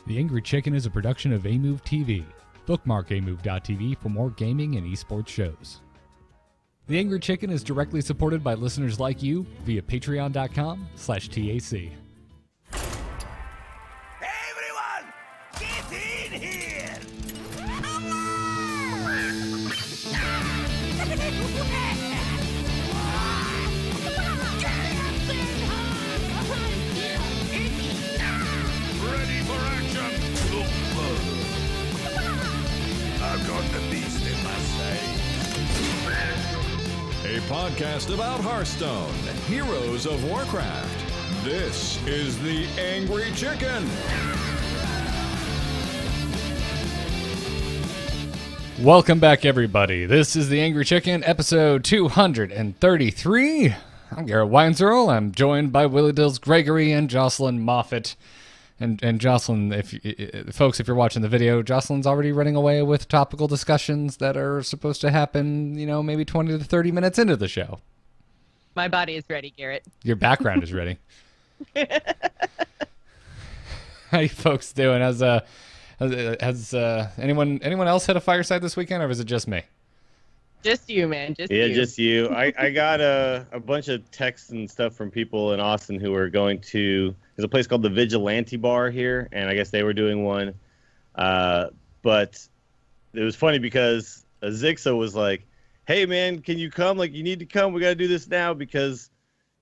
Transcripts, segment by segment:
The Angry Chicken is a production of Amove TV. Bookmark amove.tv for more gaming and esports shows. The Angry Chicken is directly supported by listeners like you via patreon.com/TAC. Everyone, get in here! Ready for action! I've got the beast in my sight. A podcast about Hearthstone, Heroes of Warcraft. This is The Angry Chicken. Welcome back, everybody. This is The Angry Chicken, episode 233. I'm Garrett Weinzerl. I'm joined by Willie Dills Gregory and Jocelyn Moffat. And Jocelyn, if you're watching the video, Jocelyn's already running away with topical discussions that are supposed to happen, maybe 20 to 30 minutes into the show. My body is ready, Garrett. Your background is ready. How you folks doing? Has anyone else had a fireside this weekend, or was it just me? Just you, man. Just you. I got a bunch of texts and stuff from people in Austin who were going to. There's a place called the Vigilante Bar here, and I guess they were doing one. But it was funny because Zixa was like, "Hey, man, can you come? Like, you need to come. We got to do this now because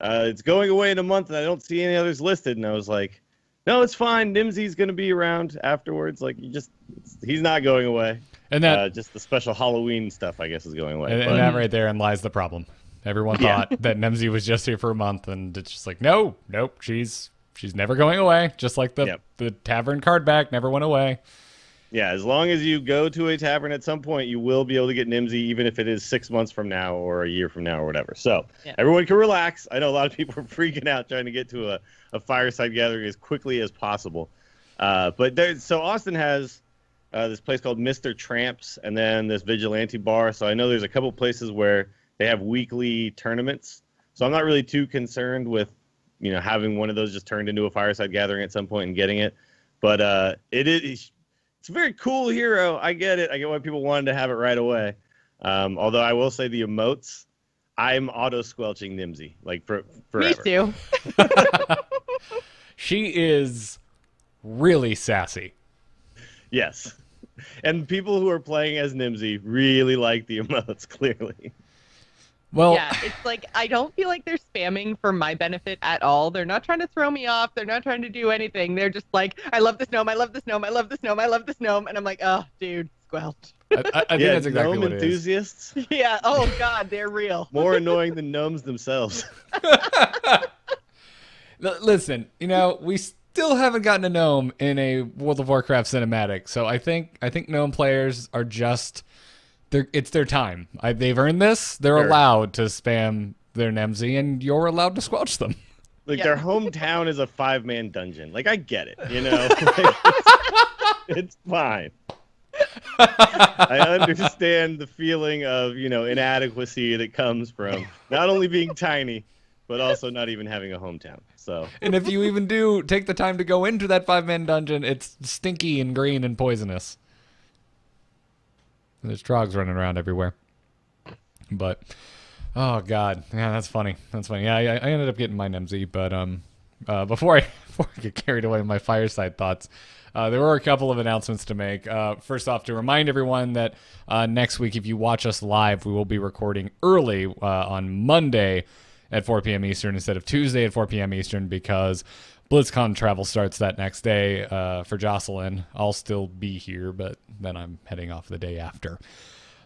it's going away in a month, and I don't see any others listed." And I was like, "No, it's fine. Nimsy's going to be around afterwards. Like, he's not going away." And that just the special Halloween stuff, I guess, is going away. And that right therein lies the problem. Everyone thought that Nimsy was just here for a month, and it's just like, nope, she's never going away. Just like the tavern card back never went away. Yeah, as long as you go to a tavern at some point, you will be able to get Nimsy, even if it is 6 months from now or a year from now or whatever. So everyone can relax. I know a lot of people are freaking out trying to get to a fireside gathering as quickly as possible. So Austin has this place called Mr. Tramps, and then this Vigilante Bar. So I know there's a couple places where they have weekly tournaments. So I'm not really too concerned with, having one of those just turned into a fireside gathering at some point and getting it. But it's a very cool hero. I get it. I get why people wanted to have it right away. Although I will say the emotes, I'm auto-squelching Nimsy, like forever. Me too. She is really sassy. Yes. And people who are playing as Nimsy really like the emotes, clearly. Well, yeah, it's like, I don't feel like they're spamming for my benefit at all. They're not trying to throw me off. They're not trying to do anything. They're just like, I love this gnome, I love this gnome, I love this gnome, I love this gnome. And I'm like, oh, dude, squelch. I think that's exactly what it enthusiasts? is. Yeah, oh, God, they're real. More annoying than gnomes themselves. Listen, we still haven't gotten a gnome in a World of Warcraft cinematic, so I think gnome players are just it's their time. They've earned this. They're allowed to spam their Nemsy, and you're allowed to squelch them. Like their hometown is a 5-man dungeon. Like I get it, it's fine. I understand the feeling of inadequacy that comes from not only being tiny, but also not even having a hometown. So, and if you even do take the time to go into that 5-man dungeon, it's stinky and green and poisonous. And there's trogs running around everywhere. But, oh god, yeah, that's funny. That's funny. Yeah, I ended up getting my Nemsy, but before I get carried away with my fireside thoughts, there were a couple of announcements to make. First off, to remind everyone that next week, if you watch us live, we will be recording early on Monday at 4 p.m. Eastern instead of Tuesday at 4 p.m. Eastern because BlizzCon travel starts that next day for Jocelyn. I'll still be here, but then I'm heading off the day after.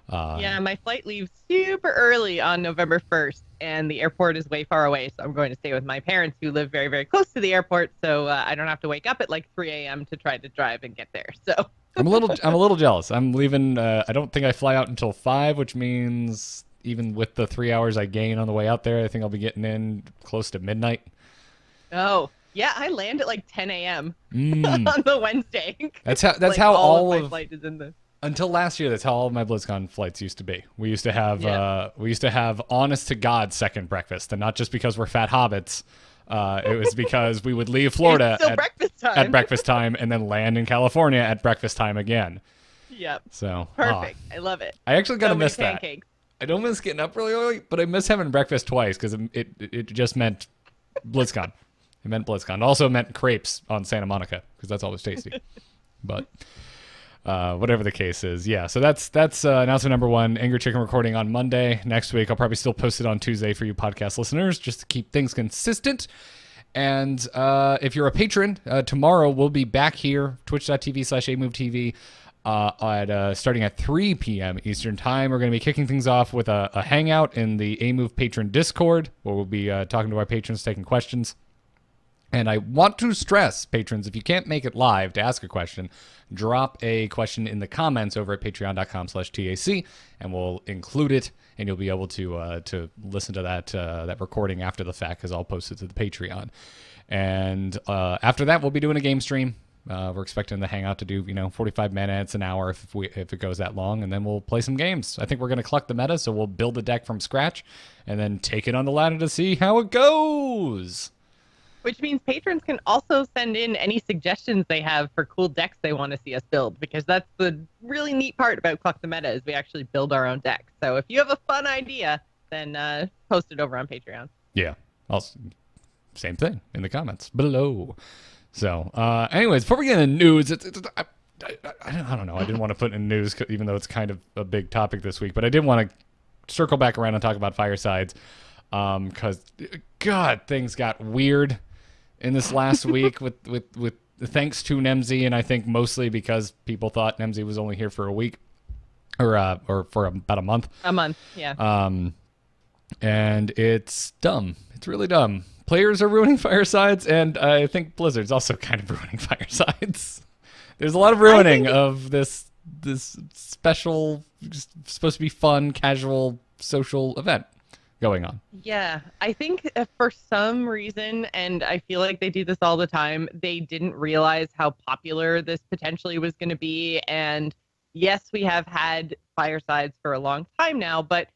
Yeah, my flight leaves super early on November 1st, and the airport is way far away, so I'm going to stay with my parents who live very, very close to the airport, so I don't have to wake up at like 3 a.m. to try to drive and get there. So I'm a little jealous. I'm leaving. I don't think I fly out until 5, which means even with the 3 hours I gain on the way out there, I think I'll be getting in close to midnight. Oh, yeah, I land at like 10 a.m. on the Wednesday. That's how like how all of my flight is in the. Until last year, that's how all of my BlizzCon flights used to be. We used to have honest to God second breakfast, and not just because we're fat hobbits, It was because we would leave Florida It's still breakfast time. at breakfast time and then land in California at breakfast time again. Yep. So Perfect. I love it. I actually gotta So many miss that. pancakes. I don't miss getting up really early, but I miss having breakfast twice because it just meant BlizzCon. It meant BlizzCon. It also meant crepes on Santa Monica because that's always tasty. But whatever the case is, yeah. So that's announcement number one. Angry Chicken recording on Monday. Next week, I'll probably still post it on Tuesday for you podcast listeners, just to keep things consistent. And if you're a patron, tomorrow we'll be back here, twitch.tv/amovetv, starting at 3 p.m. Eastern Time. We're going to be kicking things off with a hangout in the AMove patron Discord, where we'll be talking to our patrons, taking questions. And I want to stress, patrons, if you can't make it live to ask a question, drop a question in the comments over at patreon.com/TAC, and we'll include it, and you'll be able to listen to that recording after the fact, because I'll post it to the Patreon. And after that, we'll be doing a game stream. We're expecting the hangout to do 45 minutes, an hour if it goes that long, and then we'll play some games. I think we're going to collect the meta, so we'll build the deck from scratch, and then take it on the ladder to see how it goes. Which means patrons can also send in any suggestions they have for cool decks they want to see us build, because that's the really neat part about Collect the Meta is we actually build our own deck. So if you have a fun idea, then post it over on Patreon. Yeah. Also, same thing in the comments below. So, anyways, before we get into news, I don't know. I didn't want to put in news, even though it's kind of a big topic this week, but I did want to circle back around and talk about Firesides, because, God, things got weird in this last week with thanks to Nemzi, and I think mostly because people thought Nemzi was only here for a week or for about a month. A month, yeah. And it's dumb. It's really dumb. Players are ruining Firesides, and I think Blizzard's also kind of ruining Firesides. There's a lot of ruining of this special, supposed to be fun, casual, social event going on. Yeah, I think for some reason, and I feel like they do this all the time, they didn't realize how popular this potentially was going to be. And yes, we have had Firesides for a long time now, but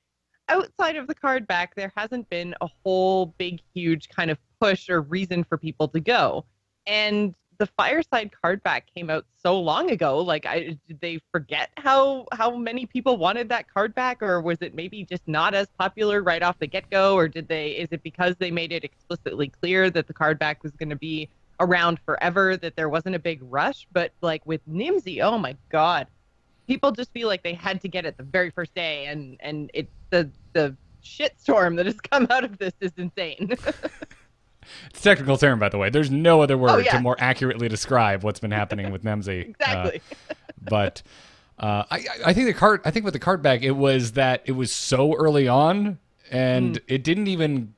outside of the card back, there hasn't been a whole big, huge kind of push or reason for people to go. And the Fireside card back came out so long ago. Like, did they forget how many people wanted that card back, or was it maybe just not as popular right off the get-go, or is it because they made it explicitly clear that the card back was going to be around forever, that there wasn't a big rush? But like with Nimsy, oh my God, people just feel like they had to get it the very first day, and it's the shitstorm that has come out of this is insane. It's a technical term, by the way. There's no other word to more accurately describe what's been happening with Nemzi. Exactly. But I think with the card back, it was that it was so early on, and it didn't even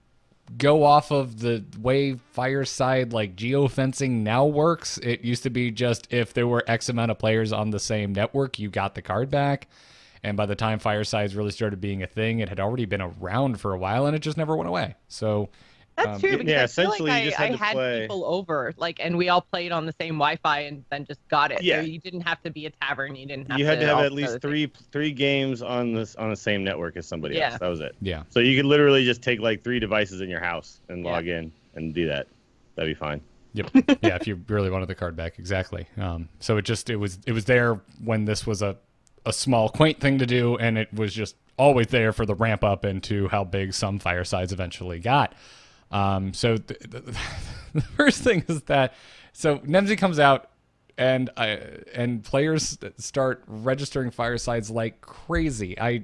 go off of the way Fireside like geofencing now works. It used to be just if there were X amount of players on the same network, you got the card back. And by the time Firesides really started being a thing, it had already been around for a while, and it just never went away. So that's true, because essentially, I you feel like just I had people over, like, and we all played on the same Wi-Fi and then just got it. Yeah. So you didn't have to be a tavern. You didn't have you had to have all at least three games on the same network as somebody else. That was it. Yeah. So you could literally just take like 3 devices in your house and log in and do that. That'd be fine. Yep. Yeah, if you really wanted the card back, exactly. So it was there when this was a small, quaint thing to do, and it was just always there for the ramp up into how big some Firesides eventually got. So the first thing is that Nemzi comes out, and players start registering Firesides like crazy. I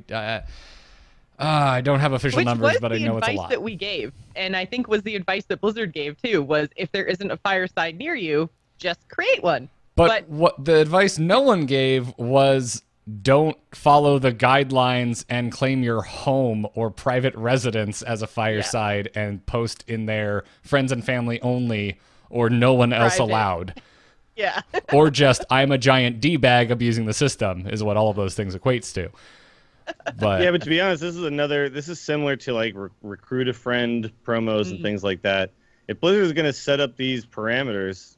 don't have official numbers, but I know it's a lot. Which was the advice that we gave, and I think was the advice that Blizzard gave too, was if there isn't a Fireside near you, just create one. But what the advice no one gave was, don't follow the guidelines and claim your home or private residence as a Fireside and post in there friends and family only, or no one else allowed. Yeah. Or just I'm a giant D-bag abusing the system is what all of those things equates to. But yeah, but to be honest, this is similar to like recruit a friend promos and things like that. If Blizzard is going to set up these parameters,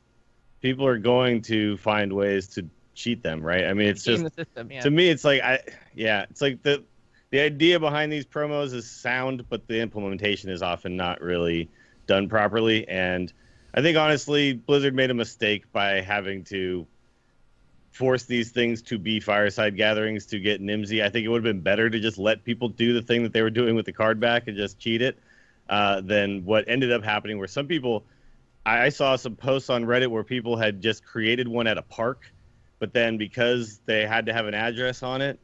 people are going to find ways to cheat them, right? I mean, it's just the system, to me, it's like it's like the idea behind these promos is sound, but the implementation is often not really done properly. And I think honestly, Blizzard made a mistake by having to force these things to be fireside gatherings to get NIMSY. I think it would have been better to just let people do the thing that they were doing with the card back and just cheat it, than what ended up happening, where some people, I saw some posts on Reddit where people had just created one at a park, but then because they had to have an address on it,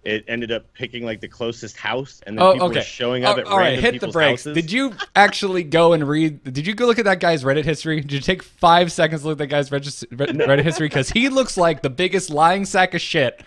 it ended up picking like the closest house, and then people were showing up at all right, random hit people's the brakes. houses. Did you actually go and read? Did you go look at that guy's Reddit history? Did you take 5 seconds to look at that guy's Reddit history? Because he looks like the biggest lying sack of shit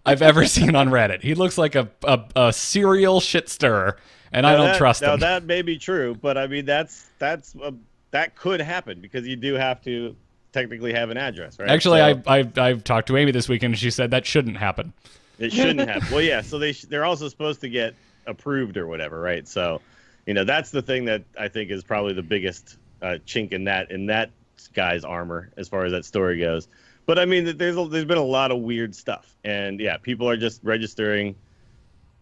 I've ever seen on Reddit. He looks like a serial shit stirrer, and I don't trust him. Now that may be true, but I mean that could happen because you do have to technically have an address, right? Actually, So, I've talked to Amy this weekend, and she said that shouldn't happen. it shouldn't happen. Well, yeah. So they're also supposed to get approved or whatever, right? So, that's the thing that I think is probably the biggest chink in that guy's armor as far as that story goes. But I mean, there's been a lot of weird stuff, and yeah, people are just registering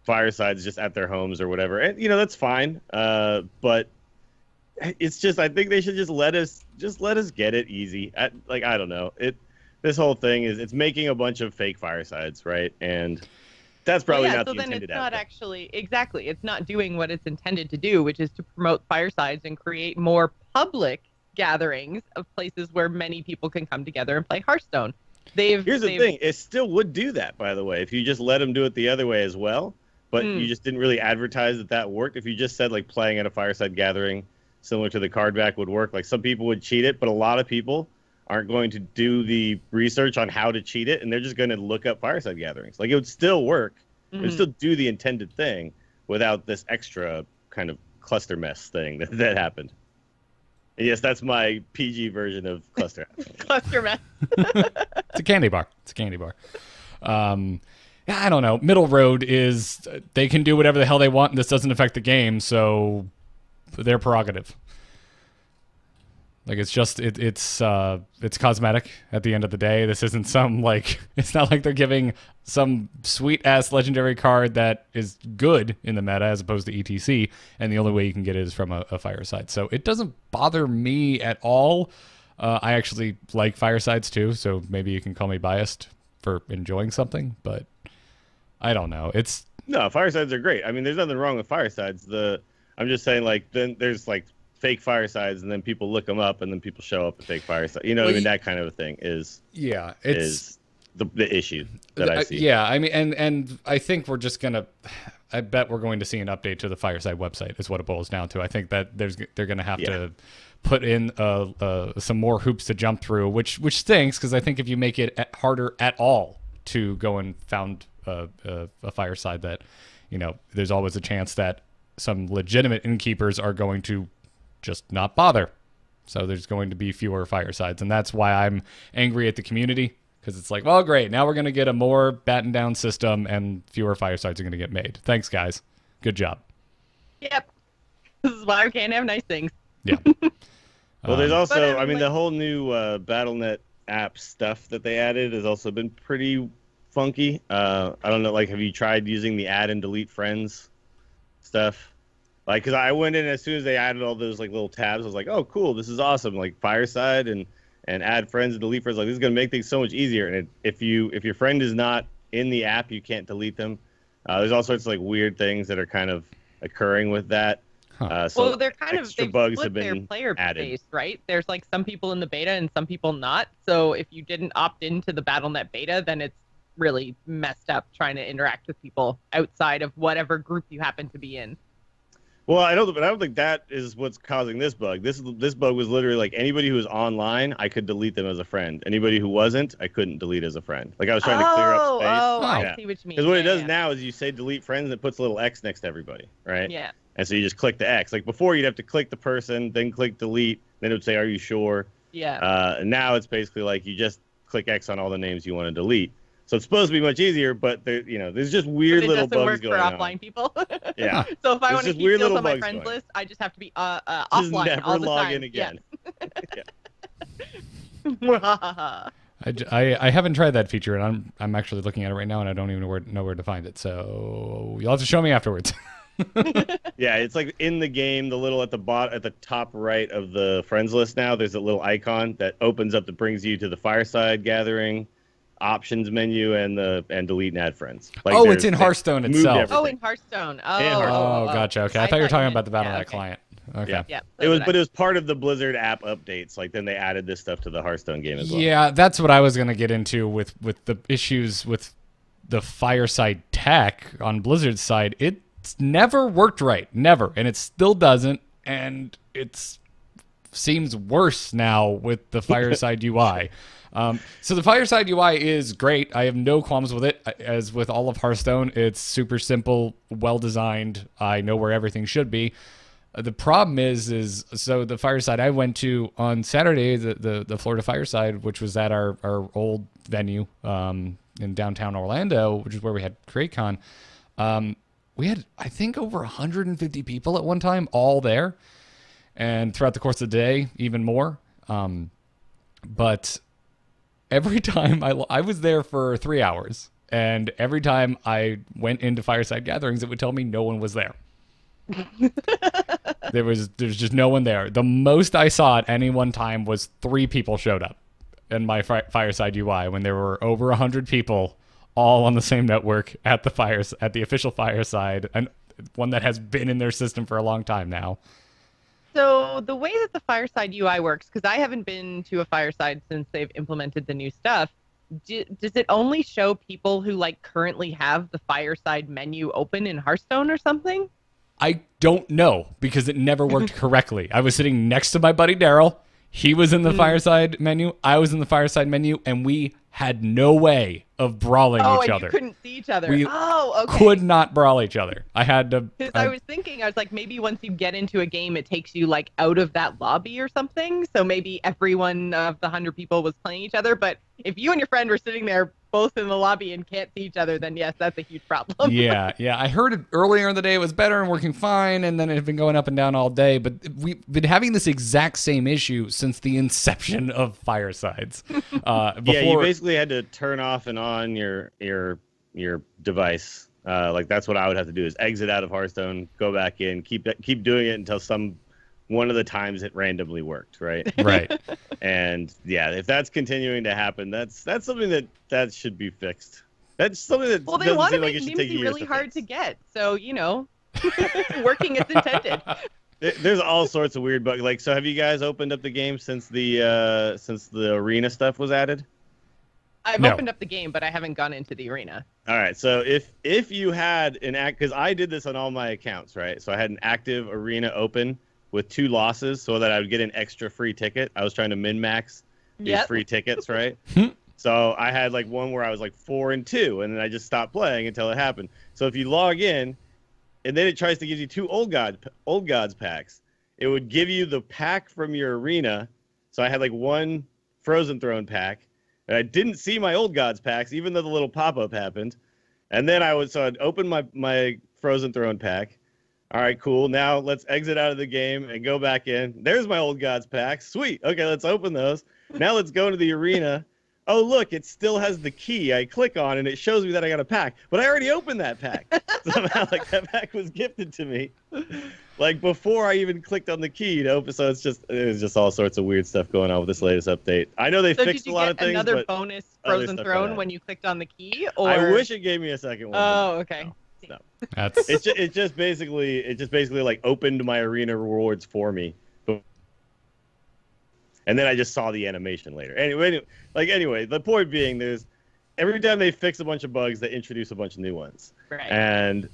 firesides just at their homes or whatever, and that's fine. But it's just, I think they should just let us get it easy. I don't know. This whole thing it's making a bunch of fake firesides, right? And that's probably not the intended outcome. So then it's not actually, exactly, it's not doing what it's intended to do, which is to promote firesides and create more public gatherings of places where many people can come together and play Hearthstone. Here's the thing, it still would do that, by the way, if you just let them do it the other way as well, but you just didn't really advertise that worked. If you just said like playing at a fireside gathering similar to the card back would work, like some people would cheat it, but a lot of people aren't going to do the research on how to cheat it, and they're just going to look up fireside gatherings. Like, it would still work. It would still do the intended thing without this extra kind of cluster mess thing that happened. And yes, that's my PG version of cluster mess. Cluster mess. It's a candy bar. Yeah, I don't know. Middle road is they can do whatever the hell they want, and this doesn't affect the game, so their prerogative. Like, it's just it's cosmetic at the end of the day. This isn't it's not like they're giving some sweet ass legendary card that is good in the meta as opposed to ETC, and the only way you can get it is from a fireside. So it doesn't bother me at all. I actually like firesides too, so maybe you can call me biased for enjoying something, but I don't know. No, firesides are great. I mean, there's nothing wrong with firesides. I'm just saying, like, then there's like fake firesides, and then people look them up, and then people show up at fake firesides. I mean, that kind of a thing is the issue that I see. Yeah, I mean, and I think we're just gonna. I bet we're going to see an update to the fireside website. Is what it boils down to. I think that they're going to have to put in some more hoops to jump through, which stinks, because I think if you make it harder at all to go and found a fireside, that there's always a chance that some legitimate innkeepers are going to just not bother. So there's going to be fewer firesides, and that's why I'm angry at the community, because it's like, well, great, now we're going to get a more battened down system, and fewer firesides are going to get made. Thanks, guys. Good job. Yep. This is why we can't have nice things. Yeah. Well, there's also, I mean, the whole new BattleNet app stuff that they added has also been pretty funky. I don't know, like, have you tried using the add and delete friends stuff? Like, because I went in as soon as they added all those like little tabs, I was like, oh, cool, this is awesome. Like, fireside and add friends and delete friends. Like, this is gonna make things so much easier. And if your friend is not in the app, you can't delete them. There's all sorts of like weird things that are kind of occurring with that. So well, they're kind of they've bugs split have been their player added. base, right? There's like some people in the beta and some people not. So if you didn't opt into the BattleNet beta, then it's really messed up trying to interact with people outside of whatever group you happen to be in. Well, I don't think that is what's causing this bug. This bug was literally like anybody who was online, I could delete them as a friend. Anybody who wasn't, I couldn't delete as a friend. Like, I was trying to clear up space. Oh, I see what you mean. Because what it does now is you say delete friends, and it puts a little X next to everybody, right? Yeah. And so you just click the X. Like, before, you'd have to click the person, then click delete, then it would say, are you sure? Yeah. And now it's basically like you just click X on all the names you want to delete. So it's supposed to be much easier, but there's just weird little bugs going on. It doesn't work for offline people. Yeah. So if I want to keep deals on my friends list, I just have to be offline never all the log time. in again. Yeah. I haven't tried that feature, and I'm actually looking at it right now, and I don't even know where to find it. So you'll have to show me afterwards. Yeah, it's like in the game, the little at the top right of the friends list now, there's a little icon that opens up that brings you to the Fireside Gathering options menu and delete and add friends. Like Oh, it's in Hearthstone itself. everything. Oh, in Hearthstone. Oh, In Hearthstone. Oh, gotcha. Okay, I thought you were talking about the Battle.net client. Okay. Yeah. Yeah, But it was part of the Blizzard app updates. Like then they added this stuff to the Hearthstone game as well. Yeah, that's what I was going to get into with the issues with the Fireside tech on Blizzard's side. It's never worked right. Never. And it still doesn't. And it seems worse now with the Fireside UI. So the Fireside UI is great. I have no qualms with it. As with all of Hearthstone, it's super simple, well-designed. I know where everything should be. The problem is so the Fireside I went to on Saturday, the Florida Fireside, which was at our old venue in downtown Orlando, which is where we had CreateCon. We had, I think, over 150 people at one time, all there. And throughout the course of the day, even more. But every time I was there for 3 hours, and every time I went into Fireside Gatherings, it would tell me no one was there. There's just no one there. The most I saw at any one time was 3 people showed up in my Fireside UI when there were over 100 people all on the same network at the official Fireside, and one that has been in their system for a long time now. So the way that the Fireside UI works, because I haven't been to a Fireside since they've implemented the new stuff, does it only show people who like currently have the Fireside menu open in Hearthstone or something? I don't know because it never worked correctly. I was sitting next to my buddy Daryl. He was in the Fireside menu. I was in the Fireside menu, and we had no way of brawling each other. You couldn't see each other. We okay. could not brawl each other. I had to. Because I was thinking, I was like, maybe once you get into a game, it takes you like out of that lobby or something. So maybe everyone of the 100 people was playing each other. But if you and your friend were sitting there both in the lobby and can't see each other, then yes, that's a huge problem. Yeah. I heard it earlier in the day it was better and working fine, and then it had been going up and down all day. But we've been having this exact same issue since the inception of Firesides. Yeah, you basically had to turn off and on your device. Like that's what I would have to do is exit out of Hearthstone, go back in, keep doing it until one of the times it randomly worked, right? Right. And yeah, if that's continuing to happen, that's something that should be fixed. That's something that they want to make Nimsy really hard to get, so working as intended. There's all sorts of weird bugs. Like, so have you guys opened up the game since the arena stuff was added? I've opened up the game, but I haven't gone into the arena. All right, so if you had because I did this on all my accounts, right? So I had an active arena open with 2 losses so that I would get an extra free ticket. I was trying to min-max these free tickets, right? So I had like one where I was like 4-2, and then I just stopped playing until it happened. So if you log in, and then it tries to give you 2 old gods packs, it would give you the pack from your arena. So I had like 1 Frozen Throne pack, and I didn't see my old gods packs, even though the little pop-up happened. And then I'd open my Frozen Throne pack. All right, cool. Now let's exit out of the game and go back in. There's my old gods pack. Sweet. Okay, let's open those. Now let's go into the arena. Oh, look, it still has the key. I click on and it shows me that I got a pack. But I already opened that pack. Somehow, like, that pack was gifted to me. Like, before I even clicked on the key to open. So there's just all sorts of weird stuff going on with this latest update. I know they fixed a lot of things. Did you get another bonus Frozen Throne when you clicked on the key? Or... I wish it gave me a second one. Oh, okay. No. That's it just basically like opened my arena rewards for me, and then I just saw the animation later. Anyway, the point being, there's every time they fix a bunch of bugs, they introduce a bunch of new ones. Right. And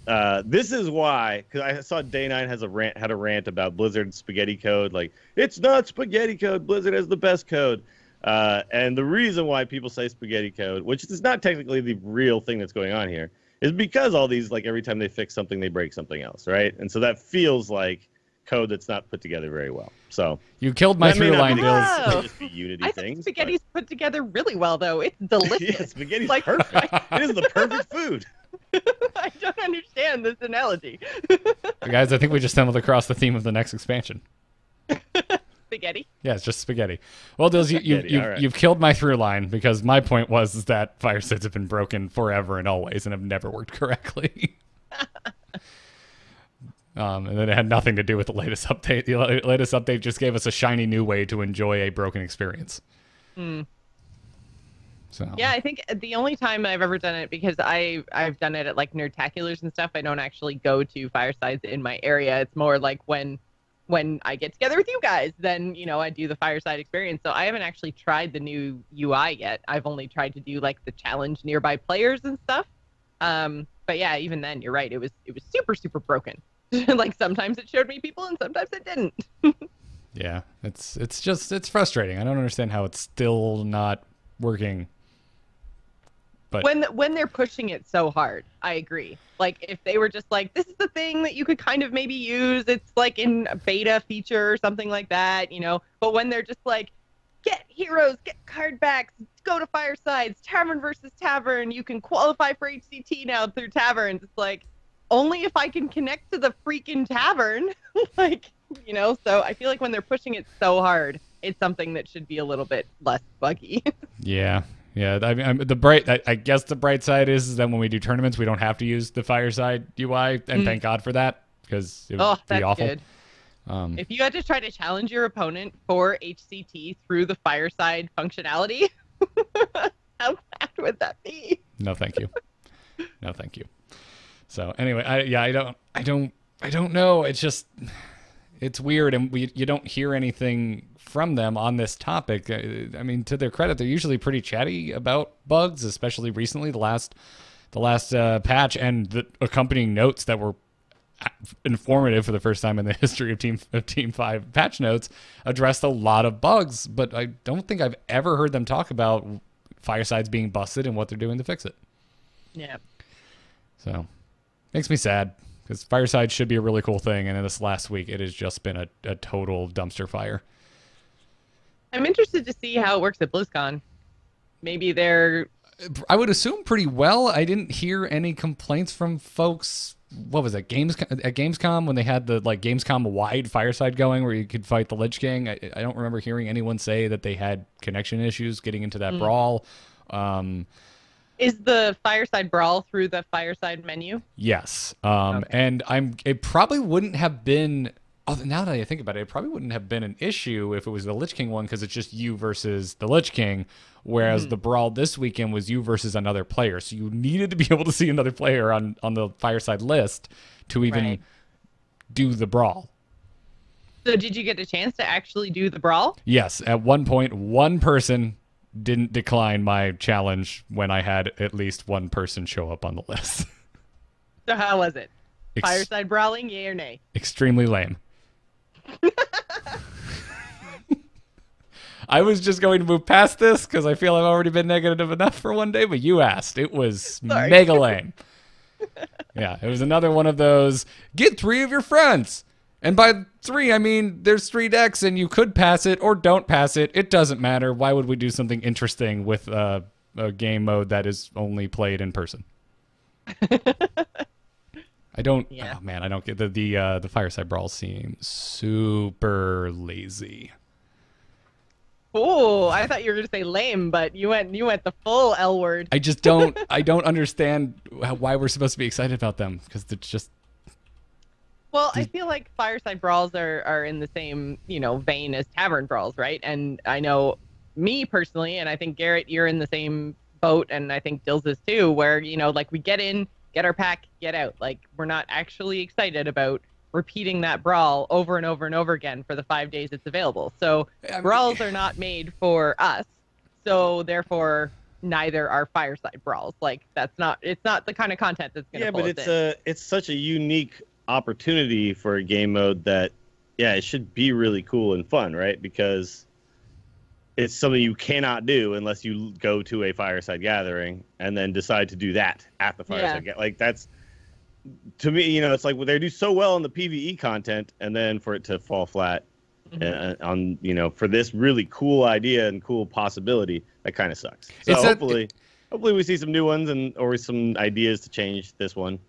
this is why, because I saw Day9 had a rant about Blizzard spaghetti code, like it's not spaghetti code. Blizzard has the best code. And the reason why people say spaghetti code, which is not technically the real thing that's going on here, is because all these, like, every time they fix something, they break something else, right? And so that feels like code that's not put together very well. So you killed my through line, Bills. Just the Unity I things, think spaghetti's put together really well, though. It's delicious. Yeah, spaghetti's perfect. It is the perfect food. I don't understand this analogy. Guys, I think we just stumbled across the theme of the next expansion. Spaghetti? Yeah, it's just spaghetti. Well, Dills, you've killed my through line because my point was that Firesides have been broken forever and always and have never worked correctly. And then it had nothing to do with the latest update. The latest update just gave us a shiny new way to enjoy a broken experience. So Yeah, I think the only time I've ever done it, because I've done it at like Nerdtaculars and stuff, I don't actually go to firesides in my area. It's more like when I get together with you guys, then, you know, I do the fireside experience. So I haven't actually tried the new UI yet. I've only tried to do like the challenge nearby players and stuff. But yeah, even then, you're right. It was super, super broken. Like sometimes it showed me people and sometimes it didn't. yeah, it's frustrating. I don't understand how it's still not working. But when they're pushing it so hard, I agree. Like if they were just like, this is the thing that you could kind of maybe use, it's like in a beta feature or something like that, you know. But when they're just like, get heroes, get card backs, go to firesides, tavern versus tavern, you can qualify for HCT now through taverns. It's like, only if I can connect to the freaking tavern. Like, you know, so I feel like when they're pushing it so hard, it's something that should be a little bit less buggy. Yeah. I mean, I guess the bright side is that when we do tournaments, we don't have to use the fireside UI, and thank God for that, because it would be awful. Good. If you had to try to challenge your opponent for HCT through the fireside functionality, how bad would that be? No, thank you. No, thank you. So anyway, I don't know. It's just, it's weird, and you don't hear anything from them on this topic. I mean, to their credit, they're usually pretty chatty about bugs, especially recently. The last patch and the accompanying notes that were informative for the first time in the history of Team 5 patch notes addressed a lot of bugs, but I don't think I've ever heard them talk about firesides being busted and what they're doing to fix it. Yeah. So makes me sad, because fireside should be a really cool thing, and in this last week it has just been a total dumpster fire. I'm interested to see how it works at BlizzCon. Maybe I would assume pretty well. I didn't hear any complaints from folks. What was it? At Gamescom, when they had the like Gamescom wide fireside going where you could fight the Lich King. I don't remember hearing anyone say that they had connection issues getting into that brawl. Is the fireside brawl through the fireside menu? Yes. Okay. And it probably wouldn't have been. Oh, now that I think about it, it probably wouldn't have been an issue if it was the Lich King one, because it's just you versus the Lich King, whereas the brawl this weekend was you versus another player. So you needed to be able to see another player on the fireside list to even do the brawl. So did you get a chance to actually do the brawl? Yes. At one point, one person didn't decline my challenge when I had at least one person show up on the list. So how was it? Fireside brawling, yay or nay? Extremely lame. I was just going to move past this because I feel I've already been negative enough for one day, but you asked. It was mega lame. Yeah, it was another one of those, get 3 of your friends. And by 3, I mean there's 3 decks and you could pass it or don't pass it. It doesn't matter. Why would we do something interesting with a game mode that is only played in person? I don't. Yeah. Oh man, I don't get the fireside brawl seem super lazy. Oh, I thought you were going to say lame, but you went the full L word. I just don't. I don't understand why we're supposed to be excited about them, because it's just. Well, I feel like fireside brawls are in the same, you know, vein as tavern brawls, right? And I know me personally, and I think Garrett, you're in the same boat, and I think Dills is too, where, you know, like we get in, get our pack, get out. Like we're not actually excited about repeating that brawl over and over and over again for the 5 days it's available. So brawls are not made for us. So therefore, neither are fireside brawls. Like it's not the kind of content that's going to pull us in. Yeah, but it's such a unique opportunity for a game mode that, yeah, it should be really cool and fun, right? Because it's something you cannot do unless you go to a fireside gathering and then decide to do that at the fireside gathering. Like that's, to me, you know, it's like they do so well in the PvE content, and then for it to fall flat on, you know, for this really cool idea and cool possibility, that kind of sucks. So hopefully we see some new ones or some ideas to change this one.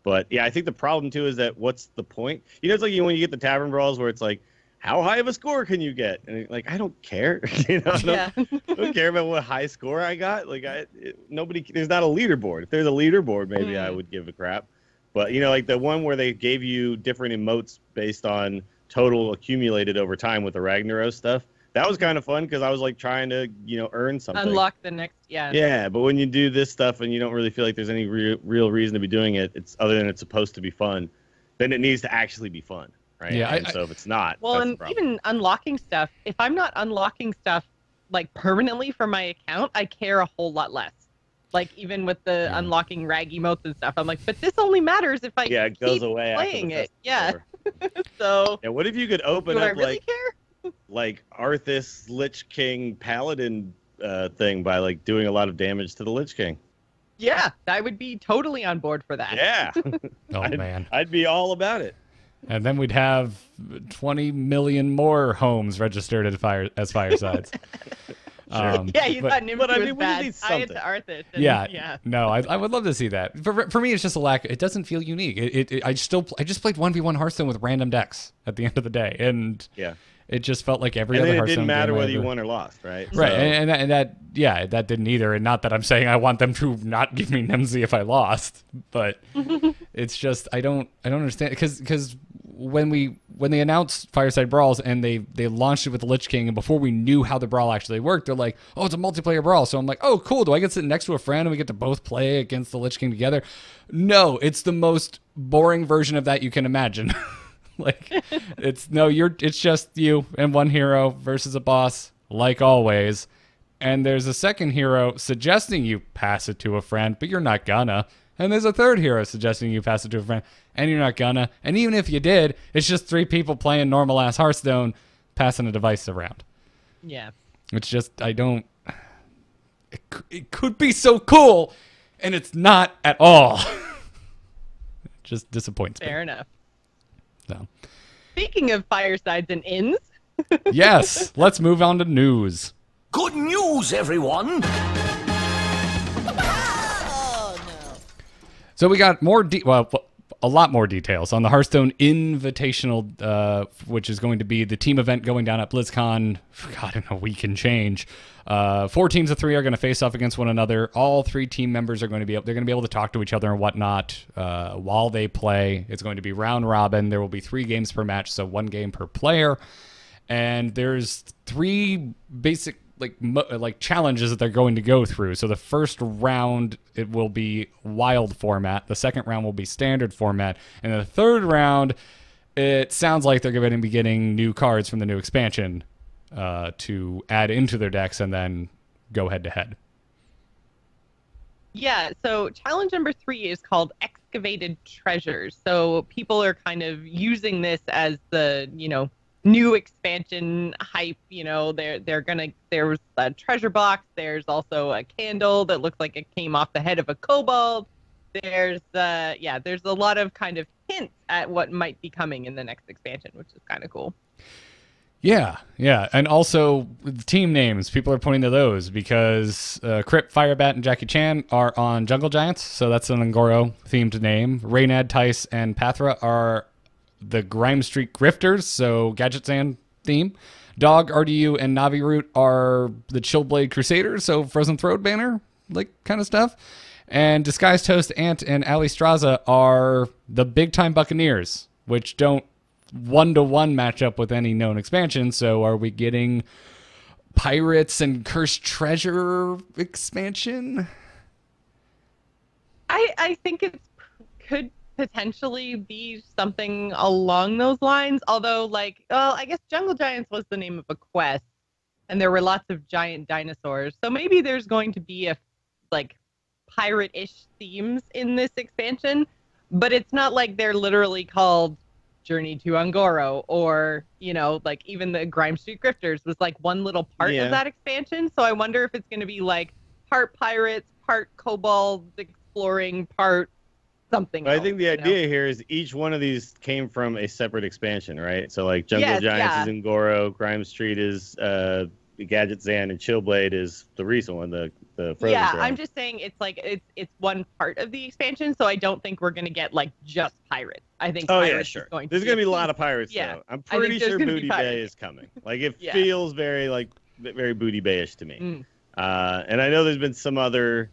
But yeah, I think the problem too is that what's the point? You know, it's like when you get the tavern brawls where it's like, how high of a score can you get? And like, I don't care. You know, I don't care about what high score I got. Like, there's not a leaderboard. If there's a leaderboard, maybe I would give a crap. But like the one where they gave you different emotes based on total accumulated over time with the Ragnaros stuff. That was kind of fun because I was like trying to earn something. Unlock the next, yeah. Yeah, but when you do this stuff and you don't really feel like there's any real reason to be doing it, it's other than it's supposed to be fun, then it needs to actually be fun, right? Yeah. So if it's not, well, and even unlocking stuff, if I'm not unlocking stuff like permanently for my account, I care a whole lot less. Like even with the unlocking rag emotes and stuff, I'm like, but this only matters if I it goes keep away playing after it. Yeah. So. Yeah. What if you could open do up I really care? like Arthas Lich King Paladin thing by like doing a lot of damage to the Lich King? Yeah, I would be totally on board for that. Yeah. Man. I'd be all about it. And then we'd have 20 million more homes registered as firesides. Yeah, you thought Nimby was bad. I had to Arthas. Yeah. No, I would love to see that. For me, it's just a lack. It doesn't feel unique. I just played 1v1 Hearthstone with random decks at the end of the day, and it just felt like every other Hearthstone. It didn't matter game whether you won or lost, right? Right, and that didn't either. And not that I'm saying I want them to not give me Nimsy if I lost, but it's just I don't understand because when they announced Fireside Brawls and they launched it with the Lich King, and before we knew how the brawl actually worked, they're like, oh, it's a multiplayer brawl. So I'm like, oh, cool. Do I get to sit next to a friend and we get to both play against the Lich King together? No, it's the most boring version of that you can imagine. Like, it's just you and one hero versus a boss, like always. And there's a second hero suggesting you pass it to a friend, but you're not gonna. And there's a third hero suggesting you pass it to a friend, and you're not gonna. And even if you did, it's just 3 people playing normal-ass Hearthstone, passing a device around. Yeah. It's just, it could be so cool, and it's not at all. It just disappoints me. Fair enough. So. Speaking of firesides and inns. Yes, let's move on to news. Good news, everyone! So we got a lot more details on the Hearthstone Invitational, which is going to be the team event going down at BlizzCon, in a week and change. 4 teams of 3 are going to face off against one another. All 3 team members are going to be able to talk to each other and whatnot while they play. It's going to be round robin. There will be 3 games per match, so 1 game per player. And there's 3 basic like challenges that they're going to go through. So the first round, it will be wild format. The second round will be standard format. And the third round, it sounds like they're going to be getting new cards from the new expansion to add into their decks and then go head to head. Yeah, so challenge number 3 is called Excavated Treasures. So people are kind of using this as the, new expansion hype. There's a treasure box. There's also a candle that looks like it came off the head of a kobold. There's a lot of kind of hints at what might be coming in the next expansion, which is kind of cool. Yeah, and also team names. People are pointing to those because Crip, Firebat, and Jackie Chan are on Jungle Giants, so that's an Angoro-themed name. Reynad, Tice, and Pathra are the Grime Street Grifters, so Gadget Zan theme. Dog, RDU, and Navi-Root are the Chillblade Crusaders, so Frozen Throne banner, kind of stuff. And Disguised Toast, Ant, and Ali Straza are the Big Time Buccaneers, which don't 1-to-1 match up with any known expansion. So are we getting Pirates and Cursed Treasure expansion? I think it could potentially be something along those lines. Although, I guess Jungle Giants was the name of a quest, and there were lots of giant dinosaurs. So maybe there's going to be a pirate-ish themes in this expansion, but it's not like they're literally called Journey to Angoro or, even the Grime Street Grifters was one little part of that expansion. So I wonder if it's going to be part pirates, part kobolds exploring, part something else, I think the idea here is each one of these came from a separate expansion, right? So Jungle Giants is Angoro, Grime Street is Gadget Zan, and Chillblade is the recent one, the Frozen Throne. I'm just saying it's one part of the expansion, so I don't think we're gonna get just pirates. I think pirates is going there's to gonna be a lot of pirates yeah. though. I'm pretty sure Booty Bay is coming. It feels very very Booty Bay-ish to me. And I know there's been some other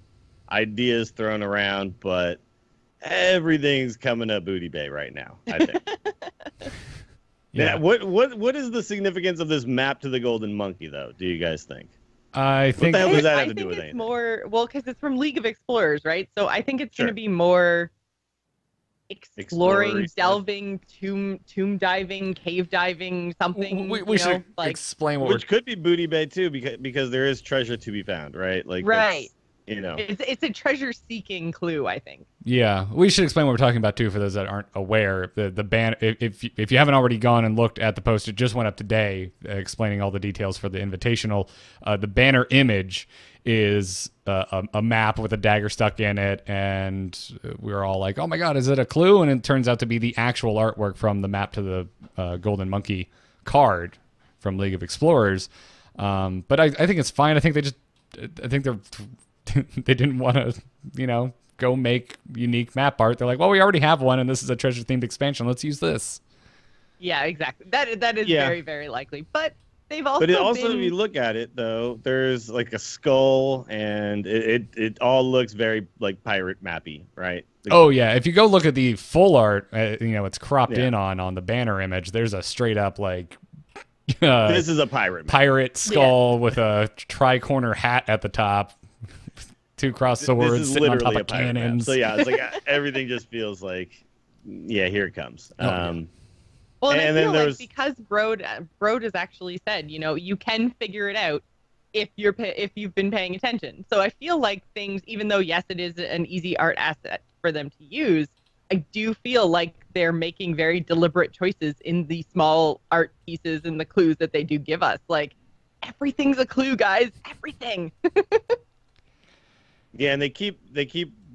ideas thrown around, but everything's coming up Booty Bay right now, I think. Yeah. Now, what is the significance of this map to the Golden Monkey, though? Do you guys think? I think What the hell does that have I to do think with it's anything? more, well, because it's from League of Explorers, right? So I think it's going Sure. to be more exploring, Explorer-y stuff? delving, tomb diving, cave diving, something. we should like explain what Which could be Booty Bay too, because there is treasure to be found, right? Like right. that's. It's a treasure seeking clue, I think. Yeah, we should explain what we're talking about too for those that aren't aware. The ban, if you haven't already gone and looked at the post, it just went up today, explaining all the details for the invitational. The banner image is a map with a dagger stuck in it, and we were all like, "Oh my god, is it a clue?" And it turns out to be the actual artwork from the map to the Golden Monkey card from League of Explorers. But I think it's fine. I think they're they didn't want to, go make unique map art. They're like, well, we already have one, and this is a treasure-themed expansion. Let's use this. Yeah, exactly. That is very, very likely. But they've also If you look at it, though, there's like a skull, and it all looks very like pirate mappy, right? Oh yeah, if you go look at the full art, it's cropped in on the banner image. There's a straight up like this is a pirate skull with a tri-corner hat at the top. 2 crossed swords this is sitting on top literally of a pirate map. cannons. So yeah, it's like everything just feels like, yeah, here it comes. Well, and I then feel there's like because Brode has actually said, you can figure it out if you've been paying attention. So I feel like things, even though yes, it is an easy art asset for them to use, I do feel like they're making very deliberate choices in the small art pieces and the clues that they do give us. Like everything's a clue, guys. Everything. Yeah, and they keep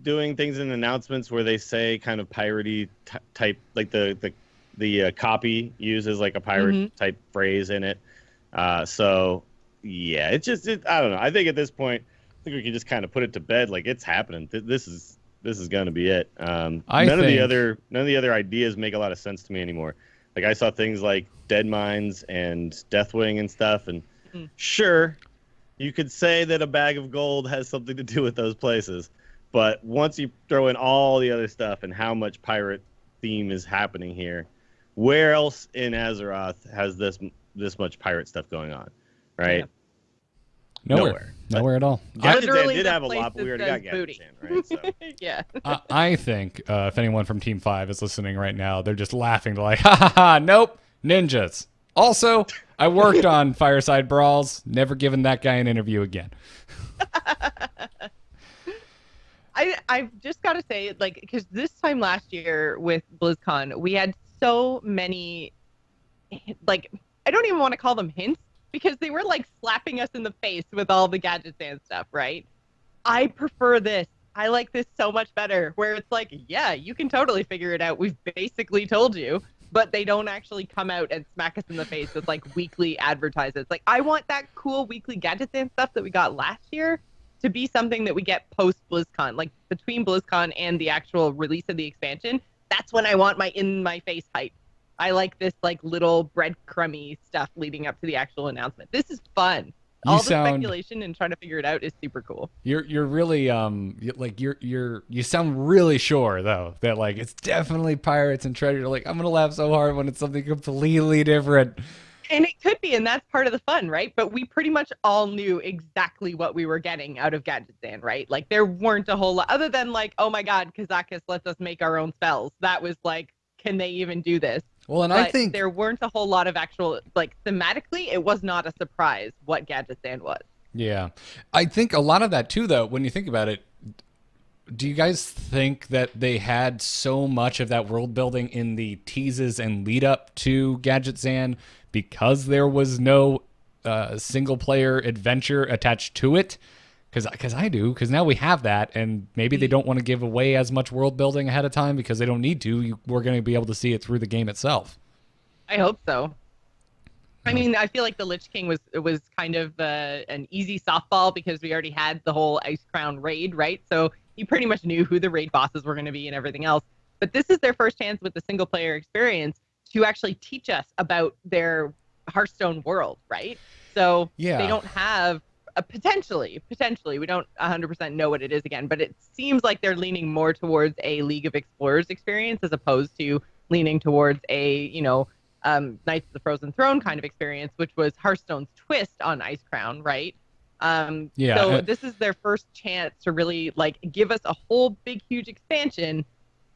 doing things in announcements where they say kind of piratey type, like the copy uses like a pirate type phrase in it. So yeah, I don't know. I think at this point, I think we can just kind of put it to bed. Like it's happening. This is going to be it. None of the other ideas make a lot of sense to me anymore. Like I saw things like Dead Mines and Deathwing and stuff, and sure, you could say that a bag of gold has something to do with those places, but once you throw in all the other stuff and how much pirate theme is happening here, where else in Azeroth has this much pirate stuff going on, right? Yeah. Nowhere at all. Gadgetzan did have a lot, but we already got Gadgetzan, right? So. Yeah. I think if anyone from Team 5 is listening right now, they're just laughing. They're like, ha ha ha, nope, ninjas. Also, I worked on Fireside Brawls. Never given that guy an interview again. I've just got to say, like, because this time last year with BlizzCon, we had so many, like, I don't even want to call them hints because they were like slapping us in the face with all the gadgets and stuff, right? I prefer this. I like this so much better, where it's like, yeah, you can totally figure it out. We've basically told you. But they don't actually come out and smack us in the face with like weekly advertisements. Like I want that cool weekly gadgets and stuff that we got last year to be something that we get post BlizzCon, like between BlizzCon and the actual release of the expansion. That's when I want my in my face hype. I like this like little breadcrumby stuff leading up to the actual announcement. This is fun. All the speculation and trying to figure it out is super cool. You're really you sound really sure though that like it's definitely pirates and treasure. Like I'm gonna laugh so hard when it's something completely different. And it could be, and that's part of the fun, right? But we pretty much all knew exactly what we were getting out of Gadgetzan, right? Like there weren't a whole lot other than like, oh my god, Kazakus lets us make our own spells. That was like, can they even do this? Well, and but I think there weren't a whole lot of actual, like, thematically, it was not a surprise what Gadgetzan was. Yeah. I think a lot of that, too, though, when you think about it, do you guys think that they had so much of that world building in the teases and lead up to Gadgetzan because there was no single-player adventure attached to it? Because I do, because now we have that, and maybe they don't want to give away as much world building ahead of time because they don't need to. We're going to be able to see it through the game itself. I hope so. I mean, I feel like the Lich King was kind of an easy softball because we already had the whole Ice Crown raid, right? So you pretty much knew who the raid bosses were going to be and everything else. But this is their first chance with the single-player experience to actually teach us about their Hearthstone world, right? So they don't have potentially, we don't 100% know what it is again, but it seems like they're leaning more towards a League of Explorers experience as opposed to leaning towards a, Knights of the Frozen Throne kind of experience, which was Hearthstone's twist on Ice Crown, right? So this is their first chance to really like give us a whole big, huge expansion,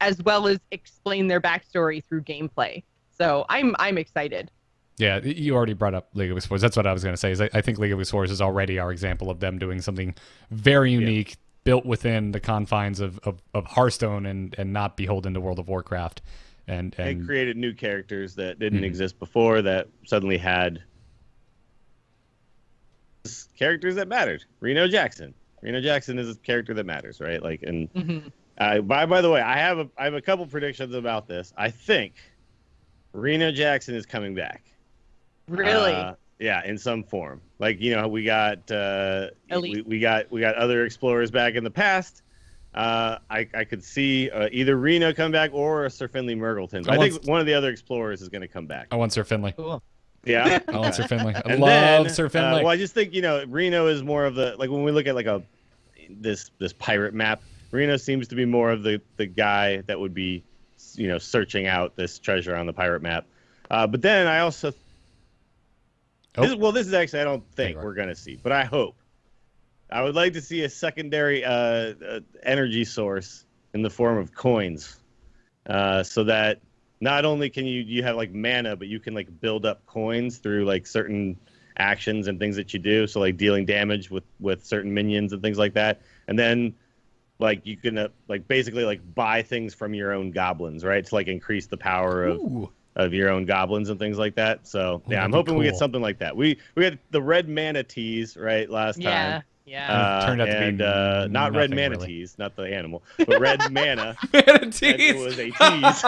as well as explain their backstory through gameplay. So I'm excited. Yeah, you already brought up League of Explorers. That's what I was going to say. Is I think League of Explorers is already our example of them doing something very unique, built within the confines of Hearthstone and not beholden to World of Warcraft. And created new characters that didn't exist before that suddenly had characters that mattered. Reno Jackson. Reno Jackson is a character that matters, right? Like, and by the way, I have a couple predictions about this. I think Reno Jackson is coming back. Really? Yeah, in some form. Like, we got we got other explorers back in the past. I could see either Reno come back or Sir Finley Murgleton. I think one of the other explorers is going to come back. I want Sir Finley. Cool. Yeah, I want Sir Finley. I and love then, Sir Finley. Well, I just think Reno is more of the, like, when we look at like this pirate map. Reno seems to be more of the guy that would be searching out this treasure on the pirate map. But then I also this is actually, I don't think we're going to see, but I hope. I would like to see a secondary energy source in the form of coins, so that not only can you have like mana, but you can like build up coins through like certain actions and things that you do. So like dealing damage with certain minions and things like that, and then like you can like basically like buy things from your own goblins, right? To like increase the power of your own goblins and things like that. So yeah, I'm hoping we get something like that. We had the red manatees right last time. Yeah. Turned out to be not red manatees, not the animal, but red mana. Manatees. It was a tease.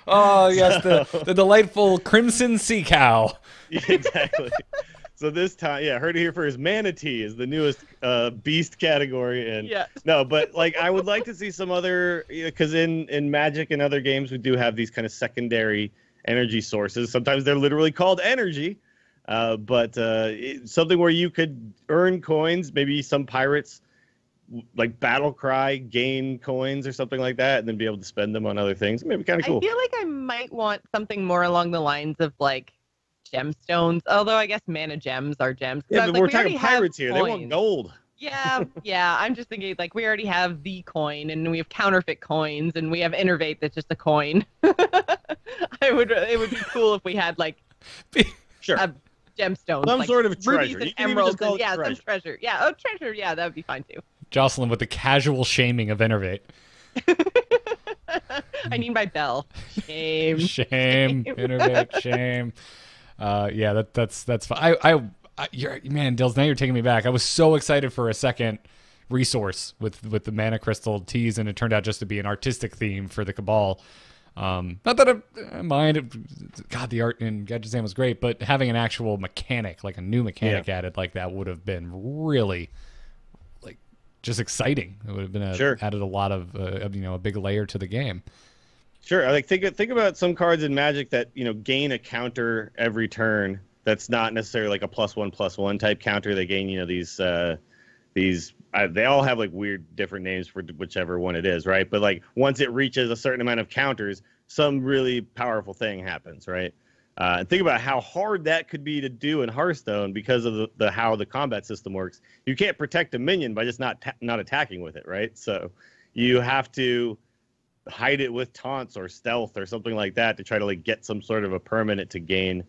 Oh yes, the delightful crimson sea cow. Yeah, exactly. So this time, heard it here first. Manatee is the newest beast category, and no, but like I would like to see some other, because in Magic and other games we do have these kind of secondary energy sources. Sometimes they're literally called energy, but something where you could earn coins. Maybe some pirates like Battle Cry gain coins or something like that, and then be able to spend them on other things. Maybe kind of cool. I feel like I might want something more along the lines of like gemstones, although I guess mana gems are gems. Yeah, but like, we're talking pirates here. They want gold. Yeah. I'm just thinking like we already have the coin, and we have counterfeit coins, and we have Innervate that's just a coin. It would be cool if we had like gemstones, some like sort of rubies treasure. and emeralds, and some treasure. Yeah, treasure. Yeah, that would be fine too. Jocelyn with the casual shaming of Innervate. I need my bell. Shame. Innervate, shame. That's fine. Man, Dills, now you're taking me back. I was so excited for a second resource with the mana crystal tease, and it turned out just to be an artistic theme for the Cabal. Not that I mind. God, the art in Gadgetzan was great, but having an actual mechanic, like a new mechanic added like that, would have been really like just exciting. It would have been added a lot of a big layer to the game. Sure. Like think about some cards in Magic that gain a counter every turn. That's not necessarily like a +1/+1 type counter. They gain these they all have like weird different names for whichever one it is, right? But like once it reaches a certain amount of counters, some really powerful thing happens, right? And think about how hard that could be to do in Hearthstone because of the how the combat system works. You can't protect a minion by just not attacking with it, right? So you have to hide it with taunts or stealth or something like that to try to like get some sort of a permanent to gain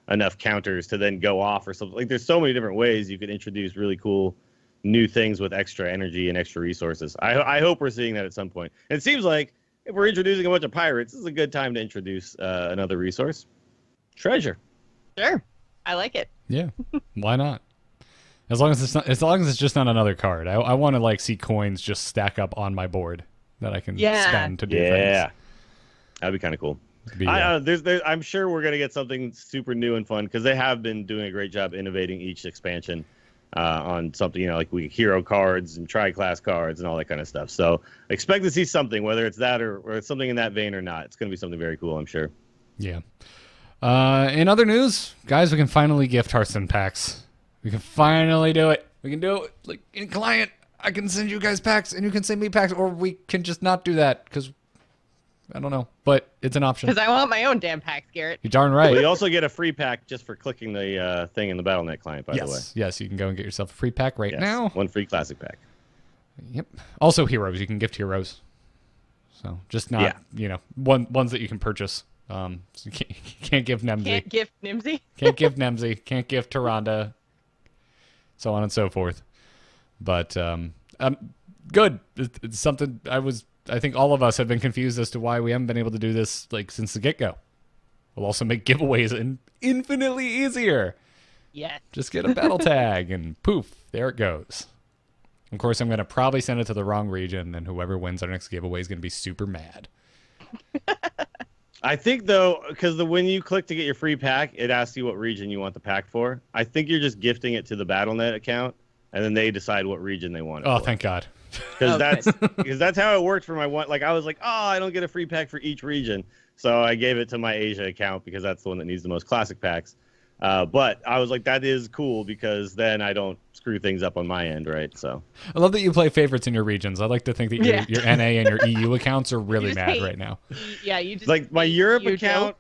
enough counters to then go off or something. Like there's so many different ways you could introduce really cool new things with extra energy and extra resources. I hope we're seeing that at some point. And it seems like if we're introducing a bunch of pirates, this is a good time to introduce another resource. Treasure. Sure. I like it. Yeah. Why not? As long as it's just not another card. I want to like see coins just stack up on my board that I can spend to do things. Yeah. That'd be kind of cool. I'm sure we're gonna get something super new and fun because they have been doing a great job innovating each expansion on something like hero cards and tri-class cards and all that kind of stuff. So expect to see something, whether it's that or it's something in that vein or not. It's gonna be something very cool, I'm sure. Yeah. In other news, guys, we can finally gift Hearthstone packs. We can finally do it. We can do it like in client. I can send you guys packs and you can send me packs, or we can just not do that because I don't know, but it's an option. Because I want my own damn packs, Garrett. You're darn right. Well, you also get a free pack just for clicking the thing in the Battle.net client, by the way. Yes, you can go and get yourself a free pack right now. One free classic pack. Yep. Also heroes. You can gift heroes. So just not, ones that you can purchase. So you can't give Nemsy. Can't gift Nimsy? Can't give Nemsy. Can't give Tyrande. So on and so forth. But good. It's something I think all of us have been confused as to why we haven't been able to do this like since the get-go. We'll also make giveaways infinitely easier. Yes. Just get a battle tag and poof, there it goes. Of course, I'm going to probably send it to the wrong region, and whoever wins our next giveaway is going to be super mad. I think, though, because when you click to get your free pack, it asks you what region you want the pack for. I think you're just gifting it to the Battle.net account, and then they decide what region they want it Oh, for. thank God. Because that's how it worked for my one. Like, I was like, I don't get a free pack for each region. So I gave it to my Asia account because that's the one that needs the most classic packs. But I was like, that is cool because then I don't screw things up on my end, right? So I love that you play favorites in your regions. I like to think that your NA and your EU accounts are really mad right now. Yeah, you just like my Europe account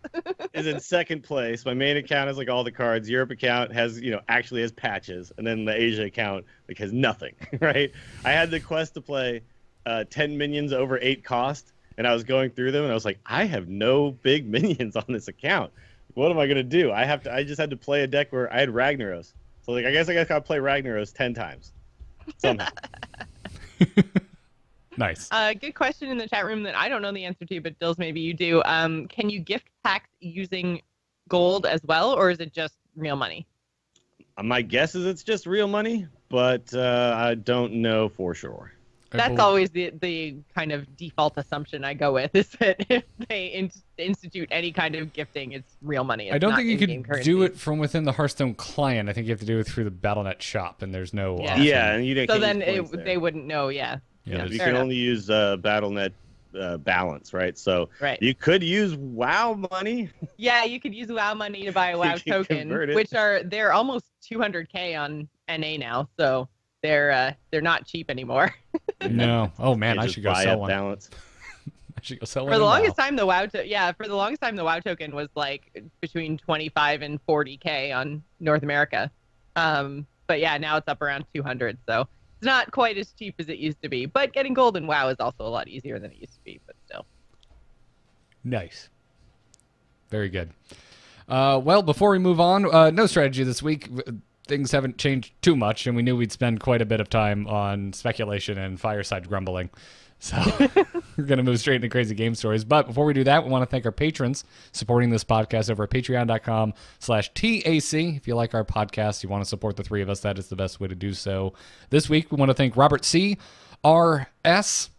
is in second place. My main account has like all the cards. Europe account has actually has patches, and then the Asia account like has nothing, right? I had the quest to play 10 minions over 8 cost, and I was going through them, and I was like, I have no big minions on this account. What am I gonna do? I just had to play a deck where I had Ragnaros. So like I guess I gotta play Ragnaros 10 times. Somehow. Nice. Good question in the chat room that I don't know the answer to, but Dills, maybe you do. Can you gift packs using gold as well, or is it just real money? My guess is it's just real money, but I don't know for sure. That's always the kind of default assumption I go with, is that if they institute any kind of gifting, it's real money. It's I don't not think you in-game can currency. do it from within the Hearthstone client. I think you have to do it through the Battle.net shop, and there's no option. Yeah, and you didn't. So then they wouldn't know. Yeah. Yeah, you fair can enough. only use Battle.net balance, right? So you could use WoW money. Yeah, you could use WoW money to buy a WoW token, which they're almost 200K on NA now, so they're not cheap anymore. No. Oh man, I should go sell one. Balance. I should go sell one. For the longest time, the WoW token was like between 25 and 40K on North America. But yeah, now it's up around 200, so it's not quite as cheap as it used to be. But getting gold in WoW is also a lot easier than it used to be, but still. Nice. Very good. Well, before we move on, no strategy this week. Things haven't changed too much, and we knew we'd spend quite a bit of time on speculation and fireside grumbling. So we're going to move straight into crazy game stories. But before we do that, we want to thank our patrons supporting this podcast over at patreon.com/TAC. If you like our podcast, you want to support the three of us, that is the best way to do so. This week, we want to thank Robert C., R.S.,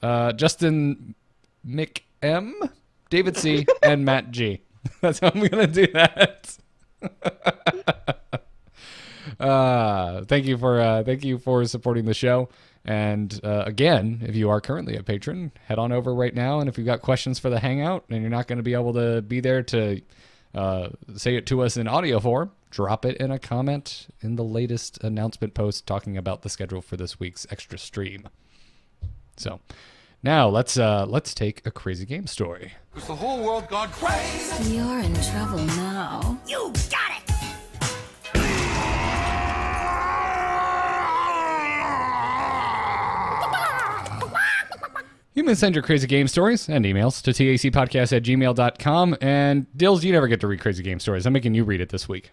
Justin McM, David C., and Matt G. That's how I'm going to do that. Thank you for supporting the show. And again, if you are currently a patron, head on over right now. And if you've got questions for the Hangout and you're not going to be able to be there to say it to us in audio form, drop it in a comment in the latest announcement post talking about the schedule for this week's extra stream. So now let's take a crazy game story. Is the whole world gone crazy? You're in trouble now. You got it! You can send your crazy game stories and emails to tacpodcast@gmail.com. And Dills, you never get to read crazy game stories. I'm making you read it this week.